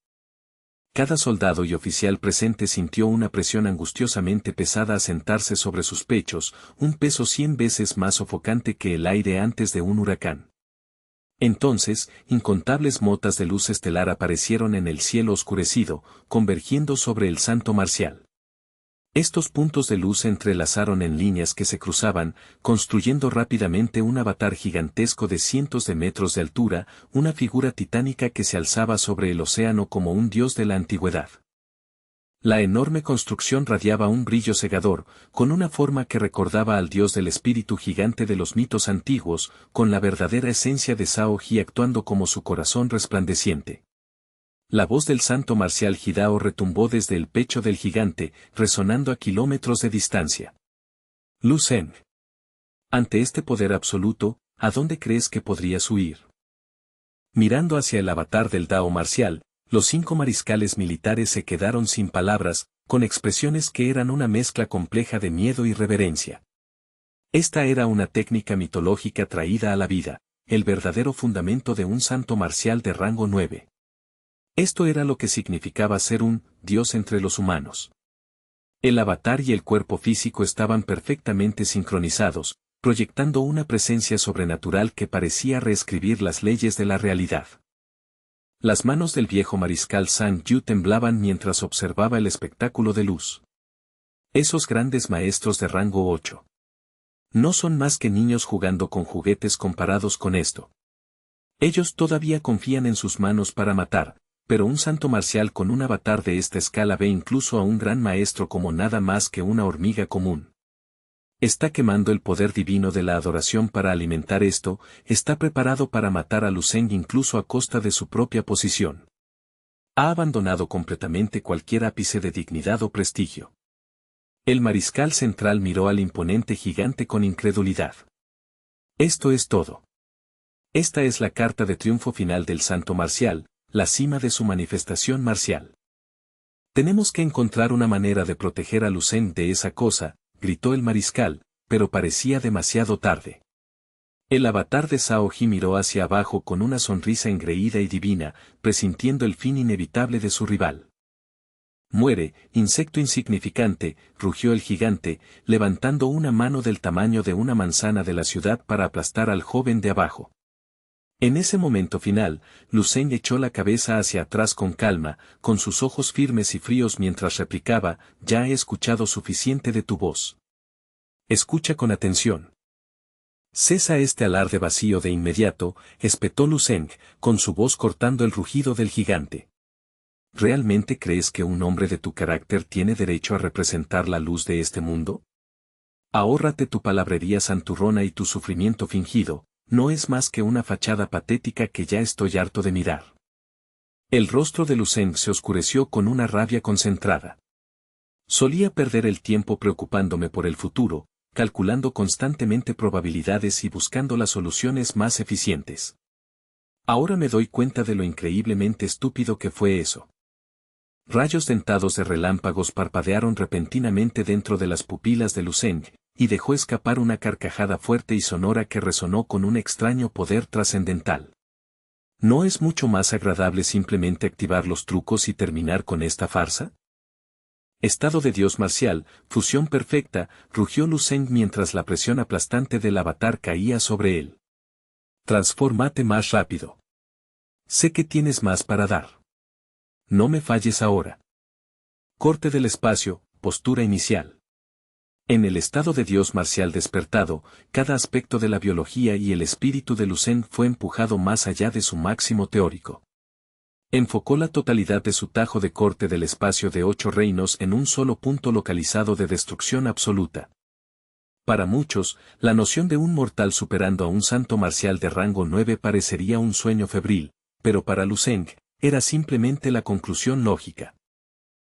Cada soldado y oficial presente sintió una presión angustiosamente pesada asentarse sobre sus pechos, un peso 100 veces más sofocante que el aire antes de un huracán. Entonces, incontables motas de luz estelar aparecieron en el cielo oscurecido, convergiendo sobre el santo marcial. Estos puntos de luz se entrelazaron en líneas que se cruzaban, construyendo rápidamente un avatar gigantesco de cientos de metros de altura, una figura titánica que se alzaba sobre el océano como un dios de la antigüedad. La enorme construcción radiaba un brillo cegador, con una forma que recordaba al dios del espíritu gigante de los mitos antiguos, con la verdadera esencia de Shaoji actuando como su corazón resplandeciente. La voz del santo marcial Hidao retumbó desde el pecho del gigante, resonando a kilómetros de distancia. Lu Zeng. Ante este poder absoluto, ¿a dónde crees que podrías huir? Mirando hacia el avatar del Dao marcial, los 5 mariscales militares se quedaron sin palabras, con expresiones que eran una mezcla compleja de miedo y reverencia. Esta era una técnica mitológica traída a la vida, el verdadero fundamento de un santo marcial de rango 9. Esto era lo que significaba ser un dios entre los humanos. El avatar y el cuerpo físico estaban perfectamente sincronizados, proyectando una presencia sobrenatural que parecía reescribir las leyes de la realidad. Las manos del viejo mariscal Zhang Yu temblaban mientras observaba el espectáculo de luz. Esos grandes maestros de rango 8. No son más que niños jugando con juguetes comparados con esto. Ellos todavía confían en sus manos para matar, pero un santo marcial con un avatar de esta escala ve incluso a un gran maestro como nada más que una hormiga común. Está quemando el poder divino de la adoración para alimentar esto, está preparado para matar a Lu Zeng incluso a costa de su propia posición. Ha abandonado completamente cualquier ápice de dignidad o prestigio. El mariscal central miró al imponente gigante con incredulidad. Esto es todo. Esta es la carta de triunfo final del santo marcial, la cima de su manifestación marcial. Tenemos que encontrar una manera de proteger a Lu Zeng de esa cosa, gritó el mariscal, pero parecía demasiado tarde. El avatar de Shaoji miró hacia abajo con una sonrisa engreída y divina, presintiendo el fin inevitable de su rival. Muere, insecto insignificante, rugió el gigante, levantando una mano del tamaño de una manzana de la ciudad para aplastar al joven de abajo. En ese momento final, Lu Zeng echó la cabeza hacia atrás con calma, con sus ojos firmes y fríos mientras replicaba, ya he escuchado suficiente de tu voz. Escucha con atención. Cesa este alarde vacío de inmediato, espetó Lu Zeng, con su voz cortando el rugido del gigante. ¿Realmente crees que un hombre de tu carácter tiene derecho a representar la luz de este mundo? Ahórrate tu palabrería santurrona y tu sufrimiento fingido. No es más que una fachada patética que ya estoy harto de mirar. El rostro de Lu Zeng se oscureció con una rabia concentrada. Solía perder el tiempo preocupándome por el futuro, calculando constantemente probabilidades y buscando las soluciones más eficientes. Ahora me doy cuenta de lo increíblemente estúpido que fue eso. Rayos dentados de relámpagos parpadearon repentinamente dentro de las pupilas de Lu Zeng, y dejó escapar una carcajada fuerte y sonora que resonó con un extraño poder trascendental. ¿No es mucho más agradable simplemente activar los trucos y terminar con esta farsa? Estado de Dios marcial, fusión perfecta, rugió Lu Zeng mientras la presión aplastante del avatar caía sobre él. Transfórmate más rápido. Sé que tienes más para dar. No me falles ahora. Corte del espacio, postura inicial. En el estado de Dios marcial despertado, cada aspecto de la biología y el espíritu de Lu Zeng fue empujado más allá de su máximo teórico. Enfocó la totalidad de su tajo de corte del espacio de 8 reinos en un solo punto localizado de destrucción absoluta. Para muchos, la noción de un mortal superando a un santo marcial de rango 9 parecería un sueño febril, pero para Lu Zeng, era simplemente la conclusión lógica.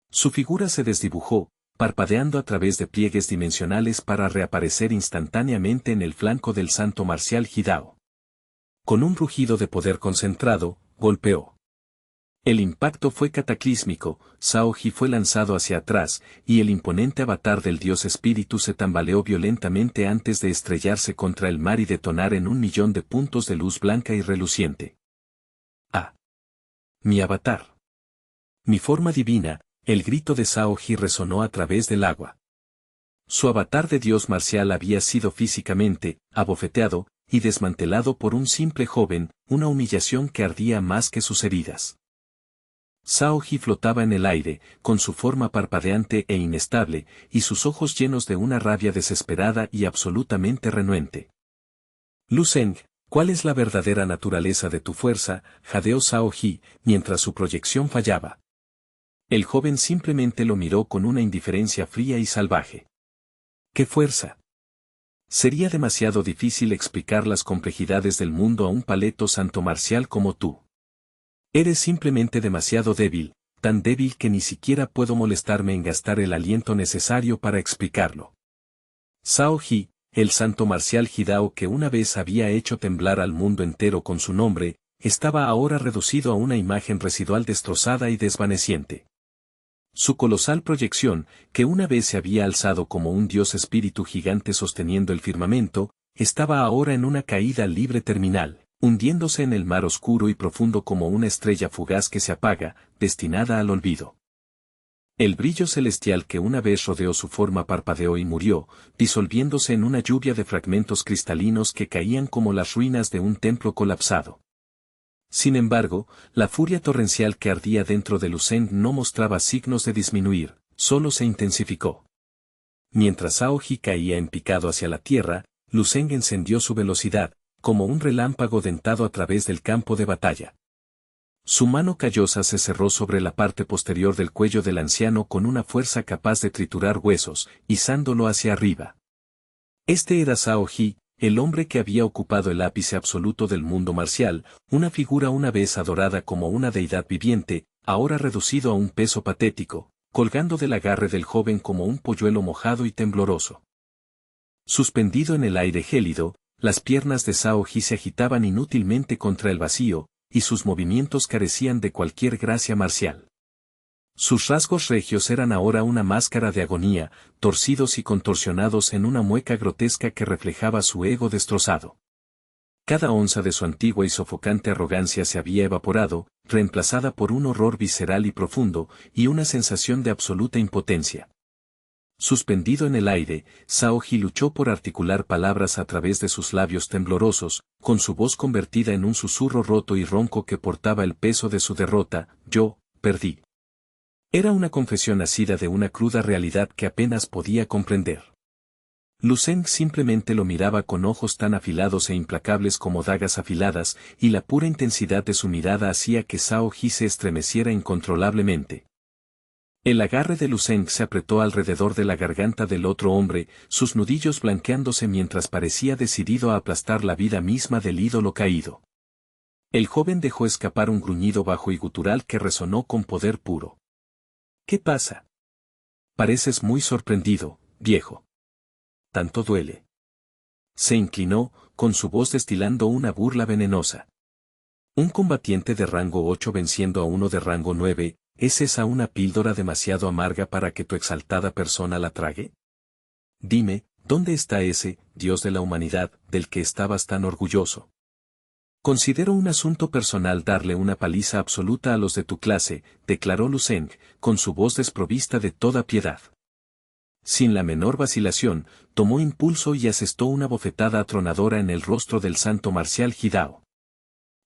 Su figura se desdibujó, parpadeando a través de pliegues dimensionales para reaparecer instantáneamente en el flanco del santo marcial Hidao. Con un rugido de poder concentrado, golpeó. El impacto fue cataclísmico, Shaoji fue lanzado hacia atrás, y el imponente avatar del dios espíritu se tambaleó violentamente antes de estrellarse contra el mar y detonar en 1.000.000 de puntos de luz blanca y reluciente. ¡Ah! Mi avatar. Mi forma divina. El grito de Shaoji resonó a través del agua. Su avatar de dios marcial había sido físicamente, abofeteado, y desmantelado por un simple joven, una humillación que ardía más que sus heridas. Shaoji flotaba en el aire, con su forma parpadeante e inestable, y sus ojos llenos de una rabia desesperada y absolutamente renuente. Lu Zeng, ¿cuál es la verdadera naturaleza de tu fuerza?, jadeó Shaoji, mientras su proyección fallaba. El joven simplemente lo miró con una indiferencia fría y salvaje. ¿Qué fuerza? Sería demasiado difícil explicar las complejidades del mundo a un paleto santo marcial como tú. Eres simplemente demasiado débil, tan débil que ni siquiera puedo molestarme en gastar el aliento necesario para explicarlo. Shaoji, el santo marcial Hidao que una vez había hecho temblar al mundo entero con su nombre, estaba ahora reducido a una imagen residual destrozada y desvaneciente. Su colosal proyección, que una vez se había alzado como un dios espíritu gigante sosteniendo el firmamento, estaba ahora en una caída libre terminal, hundiéndose en el mar oscuro y profundo como una estrella fugaz que se apaga, destinada al olvido. El brillo celestial que una vez rodeó su forma parpadeó y murió, disolviéndose en una lluvia de fragmentos cristalinos que caían como las ruinas de un templo colapsado. Sin embargo, la furia torrencial que ardía dentro de Lu Zeng no mostraba signos de disminuir, solo se intensificó. Mientras Shaoji caía en picado hacia la tierra, Lu Zeng encendió su velocidad, como un relámpago dentado a través del campo de batalla. Su mano callosa se cerró sobre la parte posterior del cuello del anciano con una fuerza capaz de triturar huesos, izándolo hacia arriba. Este era Shaoji, el hombre que había ocupado el ápice absoluto del mundo marcial, una figura una vez adorada como una deidad viviente, ahora reducido a un peso patético, colgando del agarre del joven como un polluelo mojado y tembloroso. Suspendido en el aire gélido, las piernas de Shaoji se agitaban inútilmente contra el vacío, y sus movimientos carecían de cualquier gracia marcial. Sus rasgos regios eran ahora una máscara de agonía, torcidos y contorsionados en una mueca grotesca que reflejaba su ego destrozado. Cada onza de su antigua y sofocante arrogancia se había evaporado, reemplazada por un horror visceral y profundo, y una sensación de absoluta impotencia. Suspendido en el aire, Shaoji luchó por articular palabras a través de sus labios temblorosos, con su voz convertida en un susurro roto y ronco que portaba el peso de su derrota: yo, perdí. Era una confesión nacida de una cruda realidad que apenas podía comprender. Lu Zeng simplemente lo miraba con ojos tan afilados e implacables como dagas afiladas, y la pura intensidad de su mirada hacía que Shaoji se estremeciera incontrolablemente. El agarre de Lu Zeng se apretó alrededor de la garganta del otro hombre, sus nudillos blanqueándose mientras parecía decidido a aplastar la vida misma del ídolo caído. El joven dejó escapar un gruñido bajo y gutural que resonó con poder puro. ¿Qué pasa? Pareces muy sorprendido, viejo. ¿Tanto duele? Se inclinó, con su voz destilando una burla venenosa. Un combatiente de rango 8 venciendo a uno de rango 9, ¿es esa una píldora demasiado amarga para que tu exaltada persona la trague? Dime, ¿dónde está ese Dios de la humanidad del que estabas tan orgulloso? Considero un asunto personal darle una paliza absoluta a los de tu clase, declaró Lu Zeng, con su voz desprovista de toda piedad. Sin la menor vacilación, tomó impulso y asestó una bofetada atronadora en el rostro del santo marcial Hidao.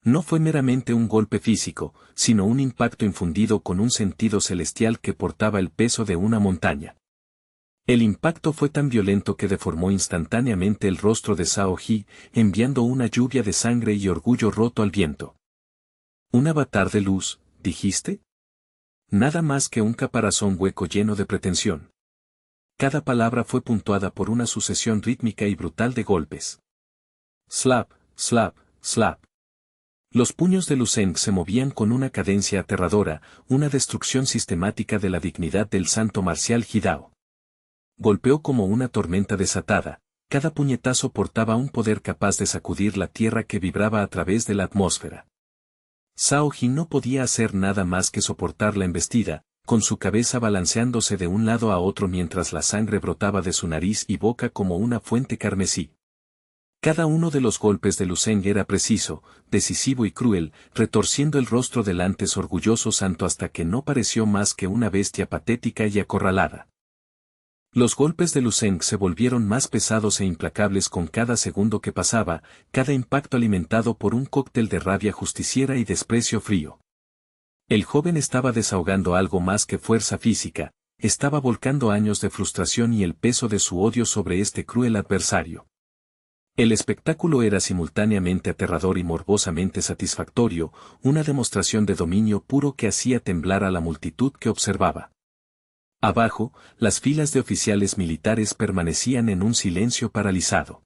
No fue meramente un golpe físico, sino un impacto infundido con un sentido celestial que portaba el peso de una montaña. El impacto fue tan violento que deformó instantáneamente el rostro de Shaoji, enviando una lluvia de sangre y orgullo roto al viento. ¿Un avatar de luz, dijiste? Nada más que un caparazón hueco lleno de pretensión. Cada palabra fue puntuada por una sucesión rítmica y brutal de golpes. Slap, slap, slap. Los puños de Lu Zeng se movían con una cadencia aterradora, una destrucción sistemática de la dignidad del santo marcial Hidao. Golpeó como una tormenta desatada, cada puñetazo portaba un poder capaz de sacudir la tierra que vibraba a través de la atmósfera. Shaoji no podía hacer nada más que soportar la embestida, con su cabeza balanceándose de un lado a otro mientras la sangre brotaba de su nariz y boca como una fuente carmesí. Cada uno de los golpes de Lu Zeng era preciso, decisivo y cruel, retorciendo el rostro del antes orgulloso santo hasta que no pareció más que una bestia patética y acorralada. Los golpes de Lu Zeng se volvieron más pesados e implacables con cada segundo que pasaba, cada impacto alimentado por un cóctel de rabia justiciera y desprecio frío. El joven estaba desahogando algo más que fuerza física, estaba volcando años de frustración y el peso de su odio sobre este cruel adversario. El espectáculo era simultáneamente aterrador y morbosamente satisfactorio, una demostración de dominio puro que hacía temblar a la multitud que observaba. Abajo, las filas de oficiales militares permanecían en un silencio paralizado.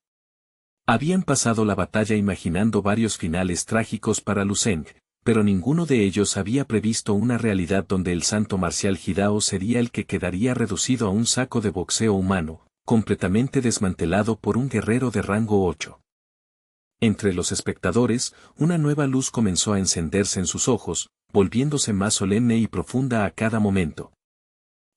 Habían pasado la batalla imaginando varios finales trágicos para Lu Zeng, pero ninguno de ellos había previsto una realidad donde el santo marcial Hidao sería el que quedaría reducido a un saco de boxeo humano, completamente desmantelado por un guerrero de rango 8. Entre los espectadores, una nueva luz comenzó a encenderse en sus ojos, volviéndose más solemne y profunda a cada momento.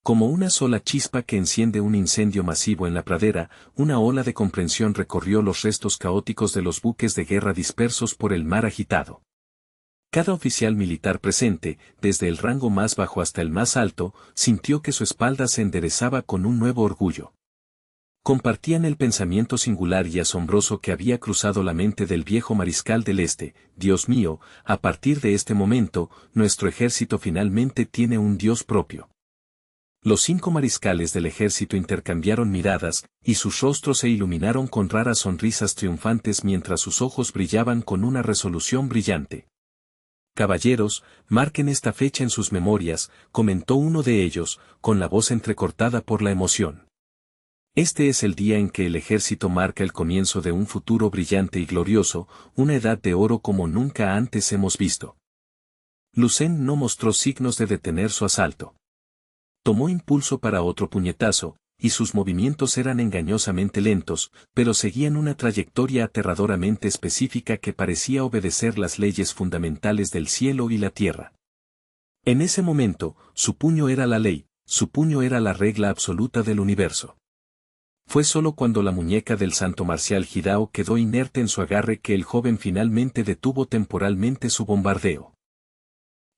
Como una sola chispa que enciende un incendio masivo en la pradera, una ola de comprensión recorrió los restos caóticos de los buques de guerra dispersos por el mar agitado. Cada oficial militar presente, desde el rango más bajo hasta el más alto, sintió que su espalda se enderezaba con un nuevo orgullo. Compartían el pensamiento singular y asombroso que había cruzado la mente del viejo mariscal del Este: Dios mío, a partir de este momento, nuestro ejército finalmente tiene un Dios propio. Los 5 mariscales del ejército intercambiaron miradas, y sus rostros se iluminaron con raras sonrisas triunfantes mientras sus ojos brillaban con una resolución brillante. Caballeros, marquen esta fecha en sus memorias, comentó uno de ellos, con la voz entrecortada por la emoción. Este es el día en que el ejército marca el comienzo de un futuro brillante y glorioso, una edad de oro como nunca antes hemos visto. Lu Zeng no mostró signos de detener su asalto. Tomó impulso para otro puñetazo, y sus movimientos eran engañosamente lentos, pero seguían una trayectoria aterradoramente específica que parecía obedecer las leyes fundamentales del cielo y la tierra. En ese momento, su puño era la ley, su puño era la regla absoluta del universo. Fue solo cuando la muñeca del santo marcial Hidao quedó inerte en su agarre que el joven finalmente detuvo temporalmente su bombardeo.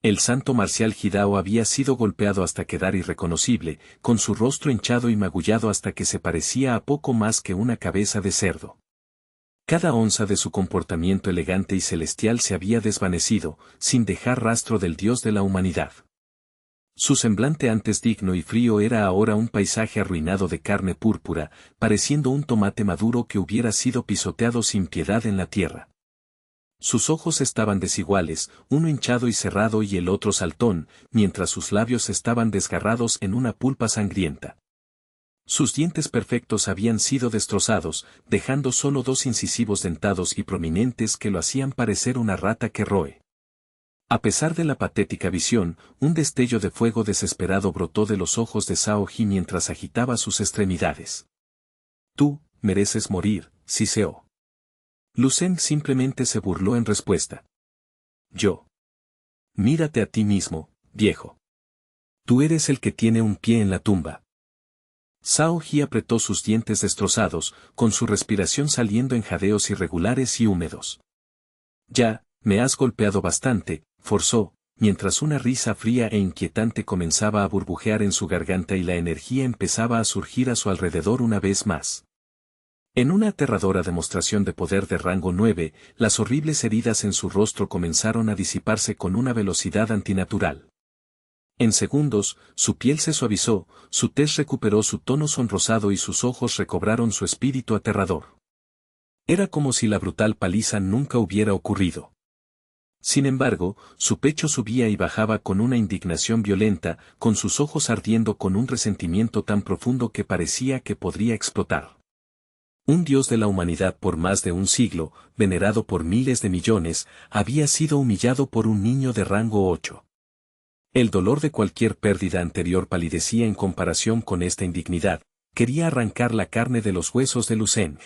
El santo marcial Hidao había sido golpeado hasta quedar irreconocible, con su rostro hinchado y magullado hasta que se parecía a poco más que una cabeza de cerdo. Cada onza de su comportamiento elegante y celestial se había desvanecido, sin dejar rastro del dios de la humanidad. Su semblante antes digno y frío era ahora un paisaje arruinado de carne púrpura, pareciendo un tomate maduro que hubiera sido pisoteado sin piedad en la tierra. Sus ojos estaban desiguales, uno hinchado y cerrado y el otro saltón, mientras sus labios estaban desgarrados en una pulpa sangrienta. Sus dientes perfectos habían sido destrozados, dejando solo 2 incisivos dentados y prominentes que lo hacían parecer una rata que roe. A pesar de la patética visión, un destello de fuego desesperado brotó de los ojos de Zhao Ji mientras agitaba sus extremidades. Tú, mereces morir, Siseo. Lu Zeng simplemente se burló en respuesta. Yo. Mírate a ti mismo, viejo. Tú eres el que tiene un pie en la tumba. Zhao Ji apretó sus dientes destrozados, con su respiración saliendo en jadeos irregulares y húmedos. Ya, me has golpeado bastante, forzó, mientras una risa fría e inquietante comenzaba a burbujear en su garganta y la energía empezaba a surgir a su alrededor una vez más. En una aterradora demostración de poder de rango 9, las horribles heridas en su rostro comenzaron a disiparse con una velocidad antinatural. En segundos, su piel se suavizó, su tez recuperó su tono sonrosado y sus ojos recobraron su espíritu aterrador. Era como si la brutal paliza nunca hubiera ocurrido. Sin embargo, su pecho subía y bajaba con una indignación violenta, con sus ojos ardiendo con un resentimiento tan profundo que parecía que podría explotar. Un dios de la humanidad por más de un siglo, venerado por miles de millones, había sido humillado por un niño de rango 8. El dolor de cualquier pérdida anterior palidecía en comparación con esta indignidad, quería arrancar la carne de los huesos de Lu Zeng.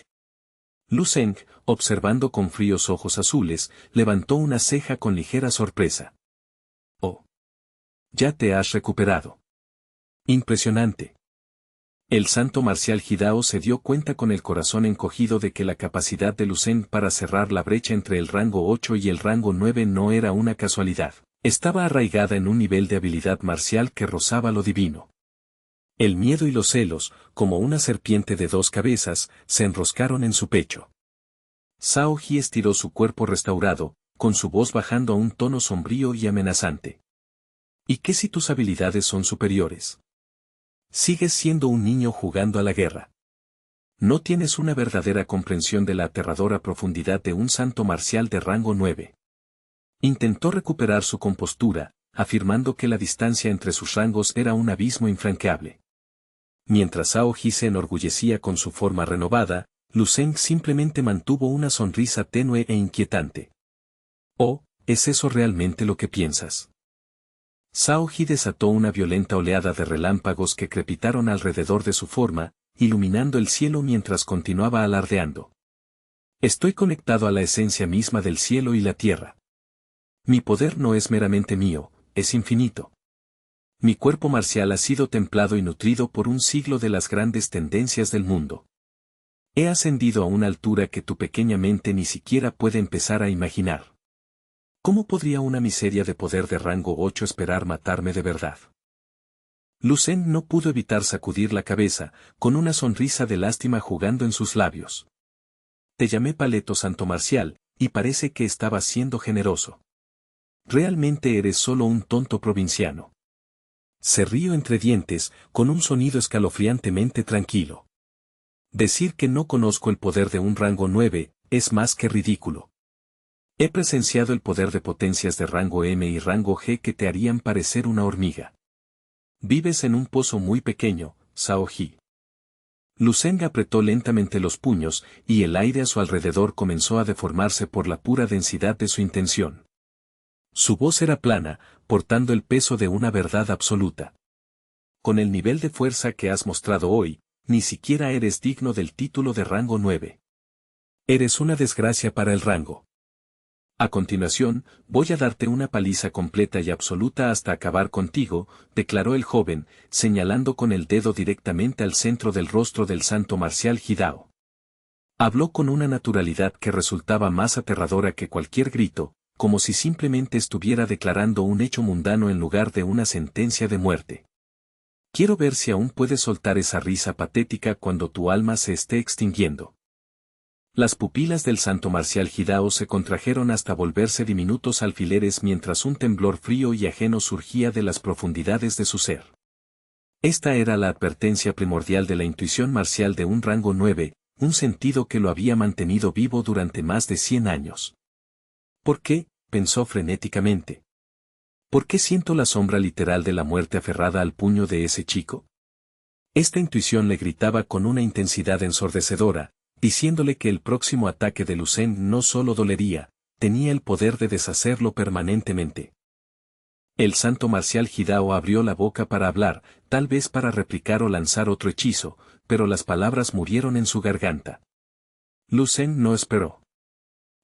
Lu Zeng, observando con fríos ojos azules, levantó una ceja con ligera sorpresa. Oh. Ya te has recuperado. Impresionante. El santo marcial Hidao se dio cuenta con el corazón encogido de que la capacidad de Lu Zeng para cerrar la brecha entre el rango 8 y el rango 9 no era una casualidad, estaba arraigada en un nivel de habilidad marcial que rozaba lo divino. El miedo y los celos, como una serpiente de 2 cabezas, se enroscaron en su pecho. Zhao Ji estiró su cuerpo restaurado, con su voz bajando a un tono sombrío y amenazante. ¿Y qué si tus habilidades son superiores? Sigues siendo un niño jugando a la guerra. No tienes una verdadera comprensión de la aterradora profundidad de un santo marcial de rango 9. Intentó recuperar su compostura, afirmando que la distancia entre sus rangos era un abismo infranqueable. Mientras Aoji se enorgullecía con su forma renovada, Lu Zeng simplemente mantuvo una sonrisa tenue e inquietante. «Oh, ¿es eso realmente lo que piensas?». Shaoji desató una violenta oleada de relámpagos que crepitaron alrededor de su forma, iluminando el cielo mientras continuaba alardeando. «Estoy conectado a la esencia misma del cielo y la tierra. Mi poder no es meramente mío, es infinito. Mi cuerpo marcial ha sido templado y nutrido por un siglo de las grandes tendencias del mundo. He ascendido a una altura que tu pequeña mente ni siquiera puede empezar a imaginar. ¿Cómo podría una miseria de poder de rango 8 esperar matarme de verdad?». Lu Zeng no pudo evitar sacudir la cabeza, con una sonrisa de lástima jugando en sus labios. «Te llamé paleto santo marcial, y parece que estabas siendo generoso. Realmente eres solo un tonto provinciano». Se rió entre dientes, con un sonido escalofriantemente tranquilo. «Decir que no conozco el poder de un rango 9, es más que ridículo. He presenciado el poder de potencias de rango M y rango G que te harían parecer una hormiga. Vives en un pozo muy pequeño, Shaoji». Lu Zeng apretó lentamente los puños, y el aire a su alrededor comenzó a deformarse por la pura densidad de su intención. Su voz era plana, portando el peso de una verdad absoluta. «Con el nivel de fuerza que has mostrado hoy, ni siquiera eres digno del título de rango 9. Eres una desgracia para el rango. A continuación, voy a darte una paliza completa y absoluta hasta acabar contigo», declaró el joven, señalando con el dedo directamente al centro del rostro del santo marcial Hidao. Habló con una naturalidad que resultaba más aterradora que cualquier grito, como si simplemente estuviera declarando un hecho mundano en lugar de una sentencia de muerte. «Quiero ver si aún puedes soltar esa risa patética cuando tu alma se esté extinguiendo». Las pupilas del santo marcial Hidao se contrajeron hasta volverse diminutos alfileres mientras un temblor frío y ajeno surgía de las profundidades de su ser. Esta era la advertencia primordial de la intuición marcial de un rango 9, un sentido que lo había mantenido vivo durante más de 100 años. «¿Por qué?», pensó frenéticamente. «¿Por qué siento la sombra literal de la muerte aferrada al puño de ese chico?». Esta intuición le gritaba con una intensidad ensordecedora, diciéndole que el próximo ataque de Lu Zeng no solo dolería, tenía el poder de deshacerlo permanentemente. El santo marcial Hidao abrió la boca para hablar, tal vez para replicar o lanzar otro hechizo, pero las palabras murieron en su garganta. Lu Zeng no esperó.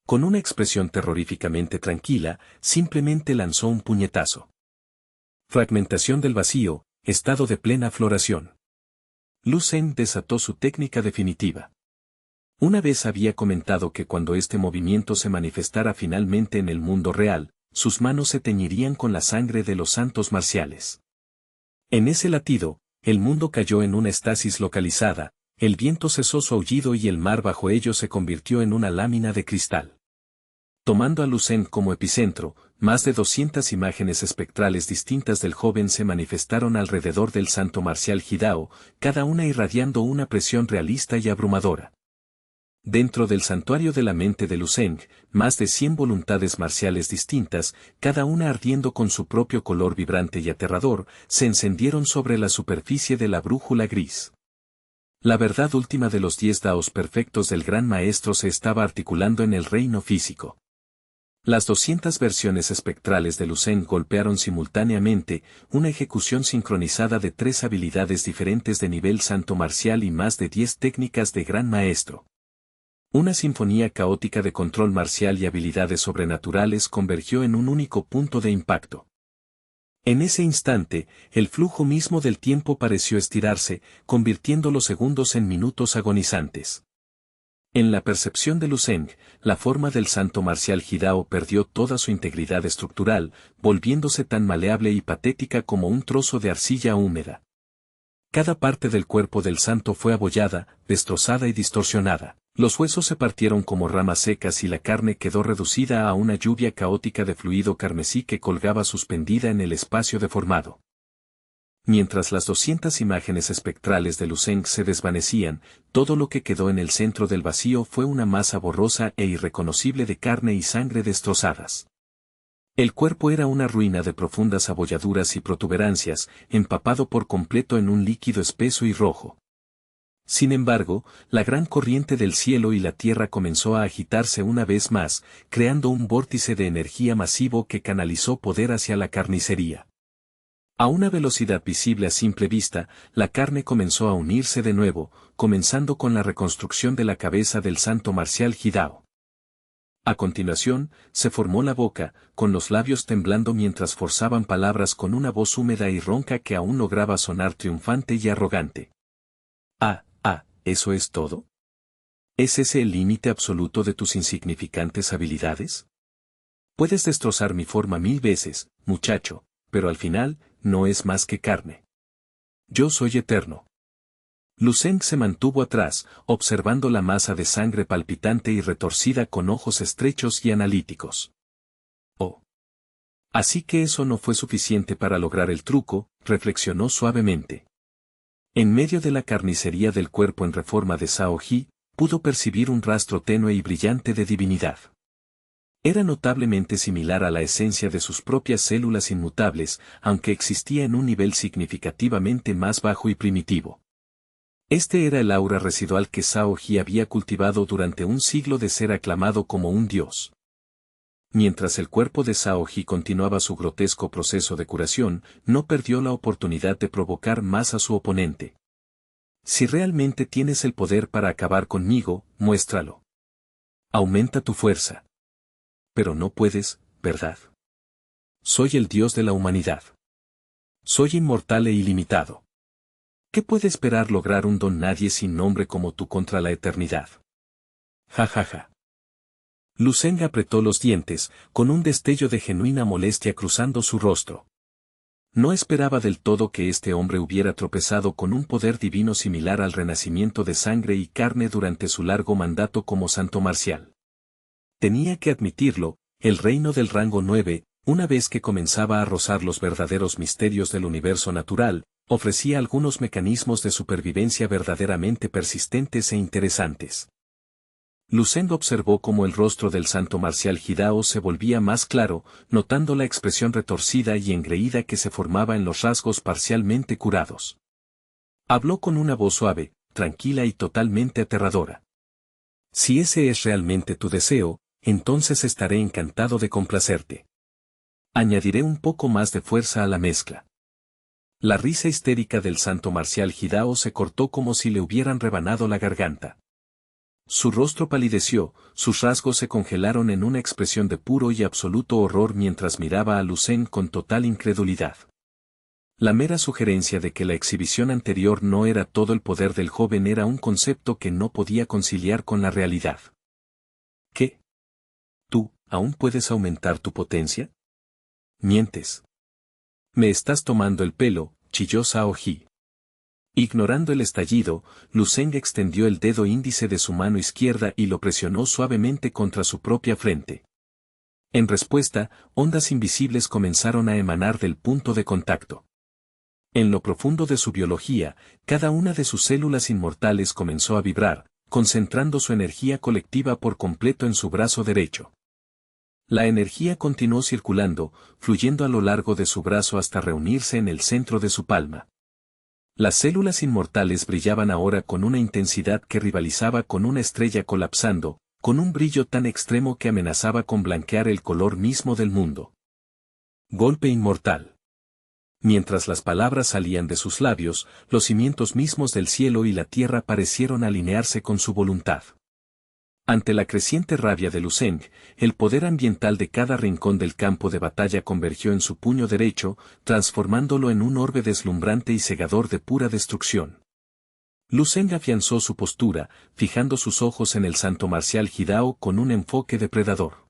Con una expresión terroríficamente tranquila, simplemente lanzó un puñetazo. Fragmentación del vacío, estado de plena floración. Lu Zeng desató su técnica definitiva. Una vez había comentado que cuando este movimiento se manifestara finalmente en el mundo real, sus manos se teñirían con la sangre de los santos marciales. En ese latido, el mundo cayó en una estasis localizada, el viento cesó su aullido y el mar bajo ellos se convirtió en una lámina de cristal. Tomando a Lu Zeng como epicentro, más de 200 imágenes espectrales distintas del joven se manifestaron alrededor del santo marcial Hidao, cada una irradiando una presión realista y abrumadora. Dentro del santuario de la mente de Lu Zeng, más de 100 voluntades marciales distintas, cada una ardiendo con su propio color vibrante y aterrador, se encendieron sobre la superficie de la brújula gris. La verdad última de los 10 daos perfectos del gran maestro se estaba articulando en el reino físico. Las 200 versiones espectrales de Lu Zeng golpearon simultáneamente, una ejecución sincronizada de 3 habilidades diferentes de nivel santo marcial y más de 10 técnicas de gran maestro. Una sinfonía caótica de control marcial y habilidades sobrenaturales convergió en un único punto de impacto. En ese instante, el flujo mismo del tiempo pareció estirarse, convirtiendo los segundos en minutos agonizantes. En la percepción de Lu Zeng, la forma del santo marcial Hidao perdió toda su integridad estructural, volviéndose tan maleable y patética como un trozo de arcilla húmeda. Cada parte del cuerpo del santo fue abollada, destrozada y distorsionada. Los huesos se partieron como ramas secas y la carne quedó reducida a una lluvia caótica de fluido carmesí que colgaba suspendida en el espacio deformado. Mientras las 200 imágenes espectrales de Luseng se desvanecían, todo lo que quedó en el centro del vacío fue una masa borrosa e irreconocible de carne y sangre destrozadas. El cuerpo era una ruina de profundas abolladuras y protuberancias, empapado por completo en un líquido espeso y rojo. Sin embargo, la gran corriente del cielo y la tierra comenzó a agitarse una vez más, creando un vórtice de energía masivo que canalizó poder hacia la carnicería. A una velocidad visible a simple vista, la carne comenzó a unirse de nuevo, comenzando con la reconstrucción de la cabeza del santo marcial Hidao. A continuación, se formó la boca, con los labios temblando mientras forzaban palabras con una voz húmeda y ronca que aún lograba sonar triunfante y arrogante. ¿Eso es todo? ¿Es ese el límite absoluto de tus insignificantes habilidades? Puedes destrozar mi forma 1000 veces, muchacho, pero al final, no es más que carne. Yo soy eterno. Luseng se mantuvo atrás, observando la masa de sangre palpitante y retorcida con ojos estrechos y analíticos. Oh. Así que eso no fue suficiente para lograr el truco, reflexionó suavemente. En medio de la carnicería del cuerpo en reforma de Zhao Ji, pudo percibir un rastro tenue y brillante de divinidad. Era notablemente similar a la esencia de sus propias células inmutables, aunque existía en un nivel significativamente más bajo y primitivo. Este era el aura residual que Zhao Ji había cultivado durante un siglo de ser aclamado como un dios. Mientras el cuerpo de Zhao Ji continuaba su grotesco proceso de curación, no perdió la oportunidad de provocar más a su oponente. Si realmente tienes el poder para acabar conmigo, muéstralo. Aumenta tu fuerza. Pero no puedes, ¿verdad? Soy el dios de la humanidad. Soy inmortal e ilimitado. ¿Qué puede esperar lograr un don nadie sin nombre como tú contra la eternidad? Ja ja ja. Luseng apretó los dientes, con un destello de genuina molestia cruzando su rostro. No esperaba del todo que este hombre hubiera tropezado con un poder divino similar al renacimiento de sangre y carne durante su largo mandato como santo marcial. Tenía que admitirlo, el reino del rango 9, una vez que comenzaba a rozar los verdaderos misterios del universo natural, ofrecía algunos mecanismos de supervivencia verdaderamente persistentes e interesantes. Luseng observó cómo el rostro del santo marcial Hidao se volvía más claro, notando la expresión retorcida y engreída que se formaba en los rasgos parcialmente curados. Habló con una voz suave, tranquila y totalmente aterradora. Si ese es realmente tu deseo, entonces estaré encantado de complacerte. Añadiré un poco más de fuerza a la mezcla. La risa histérica del santo marcial Hidao se cortó como si le hubieran rebanado la garganta. Su rostro palideció, sus rasgos se congelaron en una expresión de puro y absoluto horror mientras miraba a Luseng con total incredulidad. La mera sugerencia de que la exhibición anterior no era todo el poder del joven era un concepto que no podía conciliar con la realidad. ¿Qué? ¿Tú, aún puedes aumentar tu potencia? Mientes. Me estás tomando el pelo, chilló Zhao Ji. Ignorando el estallido, Luseng extendió el dedo índice de su mano izquierda y lo presionó suavemente contra su propia frente. En respuesta, ondas invisibles comenzaron a emanar del punto de contacto. En lo profundo de su biología, cada una de sus células inmortales comenzó a vibrar, concentrando su energía colectiva por completo en su brazo derecho. La energía continuó circulando, fluyendo a lo largo de su brazo hasta reunirse en el centro de su palma. Las células inmortales brillaban ahora con una intensidad que rivalizaba con una estrella colapsando, con un brillo tan extremo que amenazaba con blanquear el color mismo del mundo. Golpe inmortal. Mientras las palabras salían de sus labios, los cimientos mismos del cielo y la tierra parecieron alinearse con su voluntad. Ante la creciente rabia de Luseng, el poder ambiental de cada rincón del campo de batalla convergió en su puño derecho, transformándolo en un orbe deslumbrante y cegador de pura destrucción. Luseng afianzó su postura, fijando sus ojos en el santo marcial Hidao con un enfoque depredador.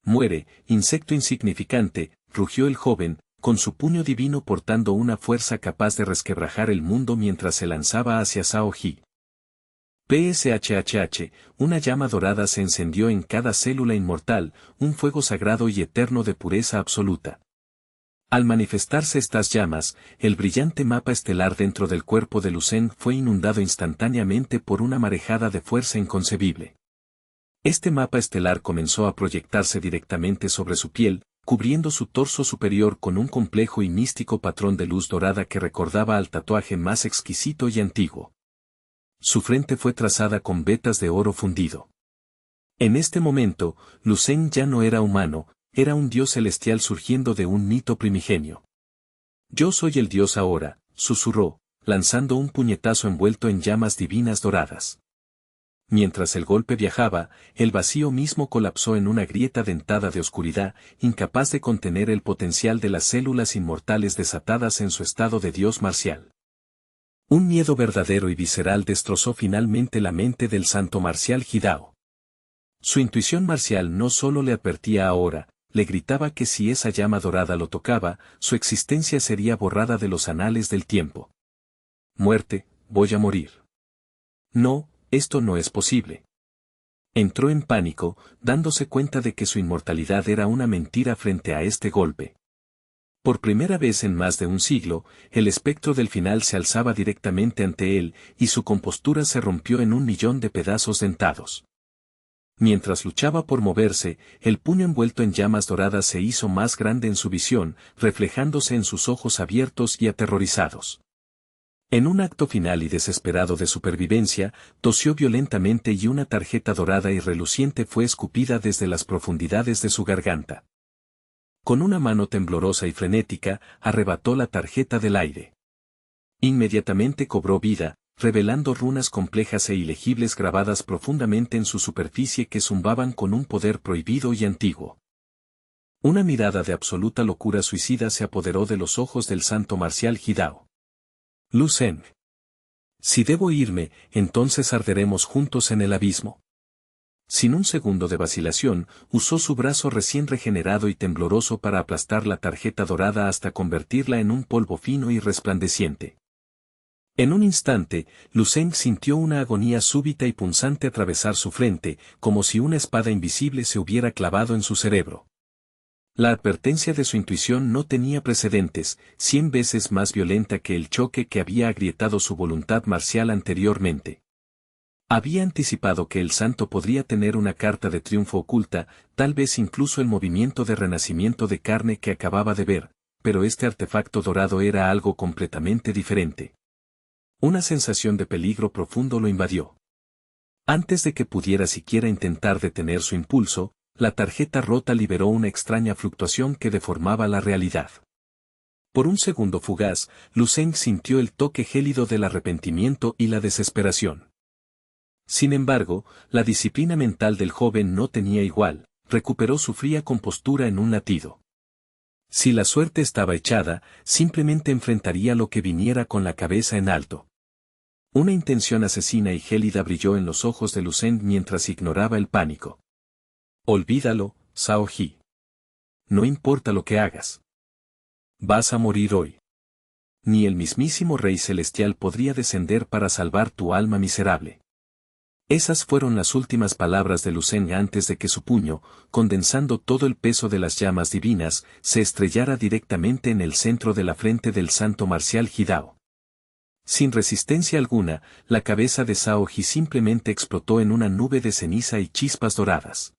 Muere, insecto insignificante, rugió el joven, con su puño divino portando una fuerza capaz de resquebrajar el mundo mientras se lanzaba hacia Zhao Ji. PSHHH, una llama dorada se encendió en cada célula inmortal, un fuego sagrado y eterno de pureza absoluta. Al manifestarse estas llamas, el brillante mapa estelar dentro del cuerpo de Lucen fue inundado instantáneamente por una marejada de fuerza inconcebible. Este mapa estelar comenzó a proyectarse directamente sobre su piel, cubriendo su torso superior con un complejo y místico patrón de luz dorada que recordaba al tatuaje más exquisito y antiguo. Su frente fue trazada con vetas de oro fundido. En este momento, Lucen ya no era humano, era un dios celestial surgiendo de un mito primigenio. Yo soy el dios ahora, susurró, lanzando un puñetazo envuelto en llamas divinas doradas. Mientras el golpe viajaba, el vacío mismo colapsó en una grieta dentada de oscuridad, incapaz de contener el potencial de las células inmortales desatadas en su estado de dios marcial. Un miedo verdadero y visceral destrozó finalmente la mente del santo marcial Hidao. Su intuición marcial no solo le advertía ahora, le gritaba que si esa llama dorada lo tocaba, su existencia sería borrada de los anales del tiempo. Muerte, voy a morir. No, esto no es posible. Entró en pánico, dándose cuenta de que su inmortalidad era una mentira frente a este golpe. Por primera vez en más de un siglo, el espectro del final se alzaba directamente ante él, y su compostura se rompió en 1.000.000 de pedazos dentados. Mientras luchaba por moverse, el puño envuelto en llamas doradas se hizo más grande en su visión, reflejándose en sus ojos abiertos y aterrorizados. En un acto final y desesperado de supervivencia, tosió violentamente y una tarjeta dorada y reluciente fue escupida desde las profundidades de su garganta. Con una mano temblorosa y frenética, arrebató la tarjeta del aire. Inmediatamente cobró vida, revelando runas complejas e ilegibles grabadas profundamente en su superficie que zumbaban con un poder prohibido y antiguo. Una mirada de absoluta locura suicida se apoderó de los ojos del santo marcial Hidao. Lucen. Si debo irme, entonces arderemos juntos en el abismo. Sin un segundo de vacilación, usó su brazo recién regenerado y tembloroso para aplastar la tarjeta dorada hasta convertirla en un polvo fino y resplandeciente. En un instante, Lucen sintió una agonía súbita y punzante atravesar su frente, como si una espada invisible se hubiera clavado en su cerebro. La advertencia de su intuición no tenía precedentes, 100 veces más violenta que el choque que había agrietado su voluntad marcial anteriormente. Había anticipado que el santo podría tener una carta de triunfo oculta, tal vez incluso el movimiento de renacimiento de carne que acababa de ver, pero este artefacto dorado era algo completamente diferente. Una sensación de peligro profundo lo invadió. Antes de que pudiera siquiera intentar detener su impulso, la tarjeta rota liberó una extraña fluctuación que deformaba la realidad. Por un segundo fugaz, Lucen sintió el toque gélido del arrepentimiento y la desesperación. Sin embargo, la disciplina mental del joven no tenía igual, recuperó su fría compostura en un latido. Si la suerte estaba echada, simplemente enfrentaría lo que viniera con la cabeza en alto. Una intención asesina y gélida brilló en los ojos de Lucen mientras ignoraba el pánico. Olvídalo, Shaoji. No importa lo que hagas. Vas a morir hoy. Ni el mismísimo Rey Celestial podría descender para salvar tu alma miserable. Esas fueron las últimas palabras de Lucen antes de que su puño, condensando todo el peso de las llamas divinas, se estrellara directamente en el centro de la frente del santo marcial Hidao. Sin resistencia alguna, la cabeza de Shaoji simplemente explotó en una nube de ceniza y chispas doradas.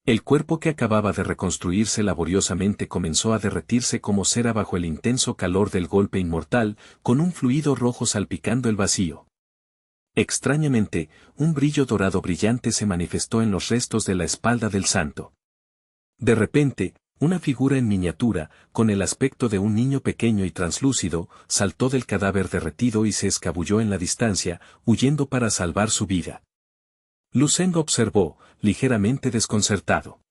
El cuerpo que acababa de reconstruirse laboriosamente comenzó a derretirse como cera bajo el intenso calor del golpe inmortal, con un fluido rojo salpicando el vacío. Extrañamente, un brillo dorado brillante se manifestó en los restos de la espalda del santo. De repente, una figura en miniatura, con el aspecto de un niño pequeño y translúcido, saltó del cadáver derretido y se escabulló en la distancia, huyendo para salvar su vida. Lucen observó, ligeramente desconcertado.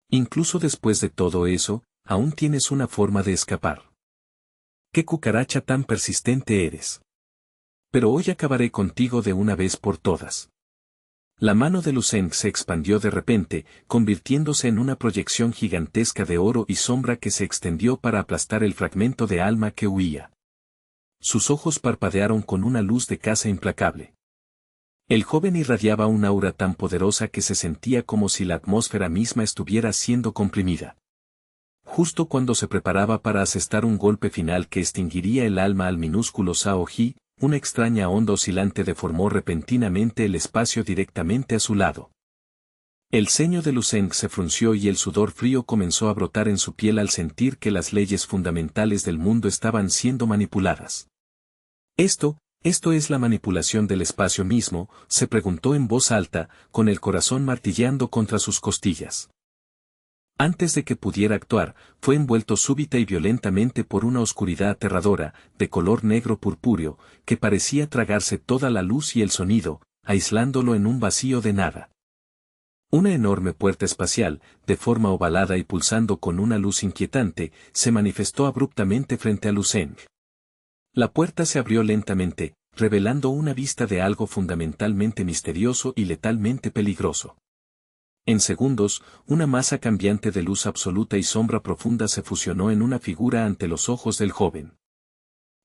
Incluso después de todo eso, aún tienes una forma de escapar. ¡Qué cucaracha tan persistente eres! Pero hoy acabaré contigo de una vez por todas. La mano de Lucen se expandió de repente, convirtiéndose en una proyección gigantesca de oro y sombra que se extendió para aplastar el fragmento de alma que huía. Sus ojos parpadearon con una luz de caza implacable. El joven irradiaba un aura tan poderosa que se sentía como si la atmósfera misma estuviera siendo comprimida. Justo cuando se preparaba para asestar un golpe final que extinguiría el alma al minúsculo Zhao-Ji, una extraña onda oscilante deformó repentinamente el espacio directamente a su lado. El ceño de Lu Zeng se frunció y el sudor frío comenzó a brotar en su piel al sentir que las leyes fundamentales del mundo estaban siendo manipuladas. Esto es la manipulación del espacio mismo, se preguntó en voz alta, con el corazón martilleando contra sus costillas. Antes de que pudiera actuar, fue envuelto súbita y violentamente por una oscuridad aterradora, de color negro purpúreo, que parecía tragarse toda la luz y el sonido, aislándolo en un vacío de nada. Una enorme puerta espacial, de forma ovalada y pulsando con una luz inquietante, se manifestó abruptamente frente a Lu Zeng. La puerta se abrió lentamente, revelando una vista de algo fundamentalmente misterioso y letalmente peligroso. En segundos, una masa cambiante de luz absoluta y sombra profunda se fusionó en una figura ante los ojos del joven.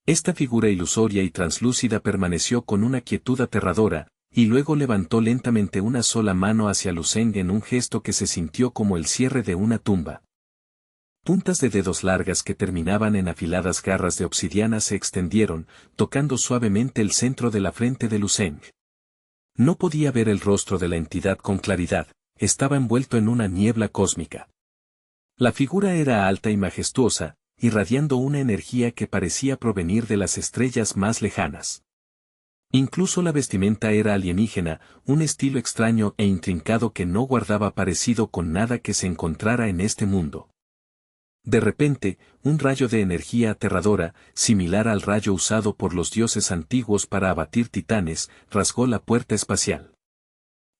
Esta figura ilusoria y translúcida permaneció con una quietud aterradora, y luego levantó lentamente una sola mano hacia Lu Zeng en un gesto que se sintió como el cierre de una tumba. Puntas de dedos largas que terminaban en afiladas garras de obsidiana se extendieron, tocando suavemente el centro de la frente de Lu Zeng. No podía ver el rostro de la entidad con claridad, estaba envuelto en una niebla cósmica. La figura era alta y majestuosa, irradiando una energía que parecía provenir de las estrellas más lejanas. Incluso la vestimenta era alienígena, un estilo extraño e intrincado que no guardaba parecido con nada que se encontrara en este mundo. De repente, un rayo de energía aterradora, similar al rayo usado por los dioses antiguos para abatir titanes, rasgó la puerta espacial.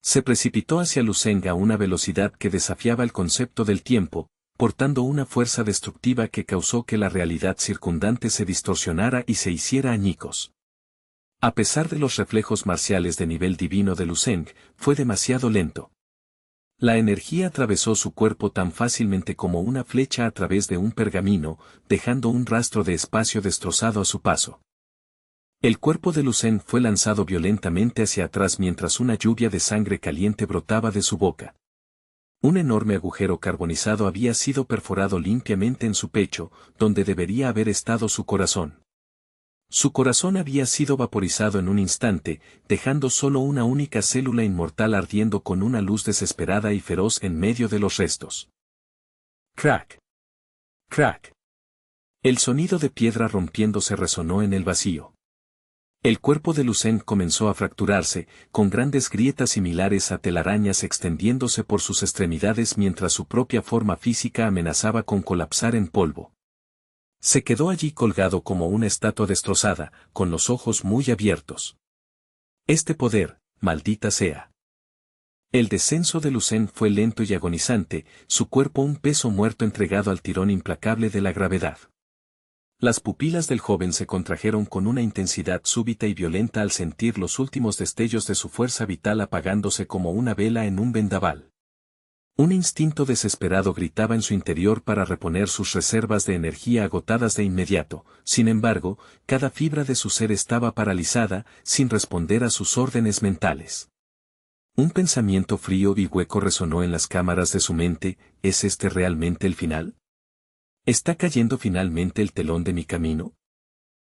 Se precipitó hacia Lu Zeng a una velocidad que desafiaba el concepto del tiempo, portando una fuerza destructiva que causó que la realidad circundante se distorsionara y se hiciera añicos. A pesar de los reflejos marciales de nivel divino de Lu Zeng, fue demasiado lento. La energía atravesó su cuerpo tan fácilmente como una flecha a través de un pergamino, dejando un rastro de espacio destrozado a su paso. El cuerpo de Lu Zeng fue lanzado violentamente hacia atrás mientras una lluvia de sangre caliente brotaba de su boca. Un enorme agujero carbonizado había sido perforado limpiamente en su pecho, donde debería haber estado su corazón. Su corazón había sido vaporizado en un instante, dejando solo una única célula inmortal ardiendo con una luz desesperada y feroz en medio de los restos. Crack. Crack. El sonido de piedra rompiéndose resonó en el vacío. El cuerpo de Lu Zeng comenzó a fracturarse, con grandes grietas similares a telarañas extendiéndose por sus extremidades mientras su propia forma física amenazaba con colapsar en polvo. Se quedó allí colgado como una estatua destrozada, con los ojos muy abiertos. Este poder, maldita sea. El descenso de Lu Zeng fue lento y agonizante, su cuerpo un peso muerto entregado al tirón implacable de la gravedad. Las pupilas del joven se contrajeron con una intensidad súbita y violenta al sentir los últimos destellos de su fuerza vital apagándose como una vela en un vendaval. Un instinto desesperado gritaba en su interior para reponer sus reservas de energía agotadas de inmediato, sin embargo, cada fibra de su ser estaba paralizada, sin responder a sus órdenes mentales. Un pensamiento frío y hueco resonó en las cámaras de su mente, ¿es este realmente el final? ¿Está cayendo finalmente el telón de mi camino?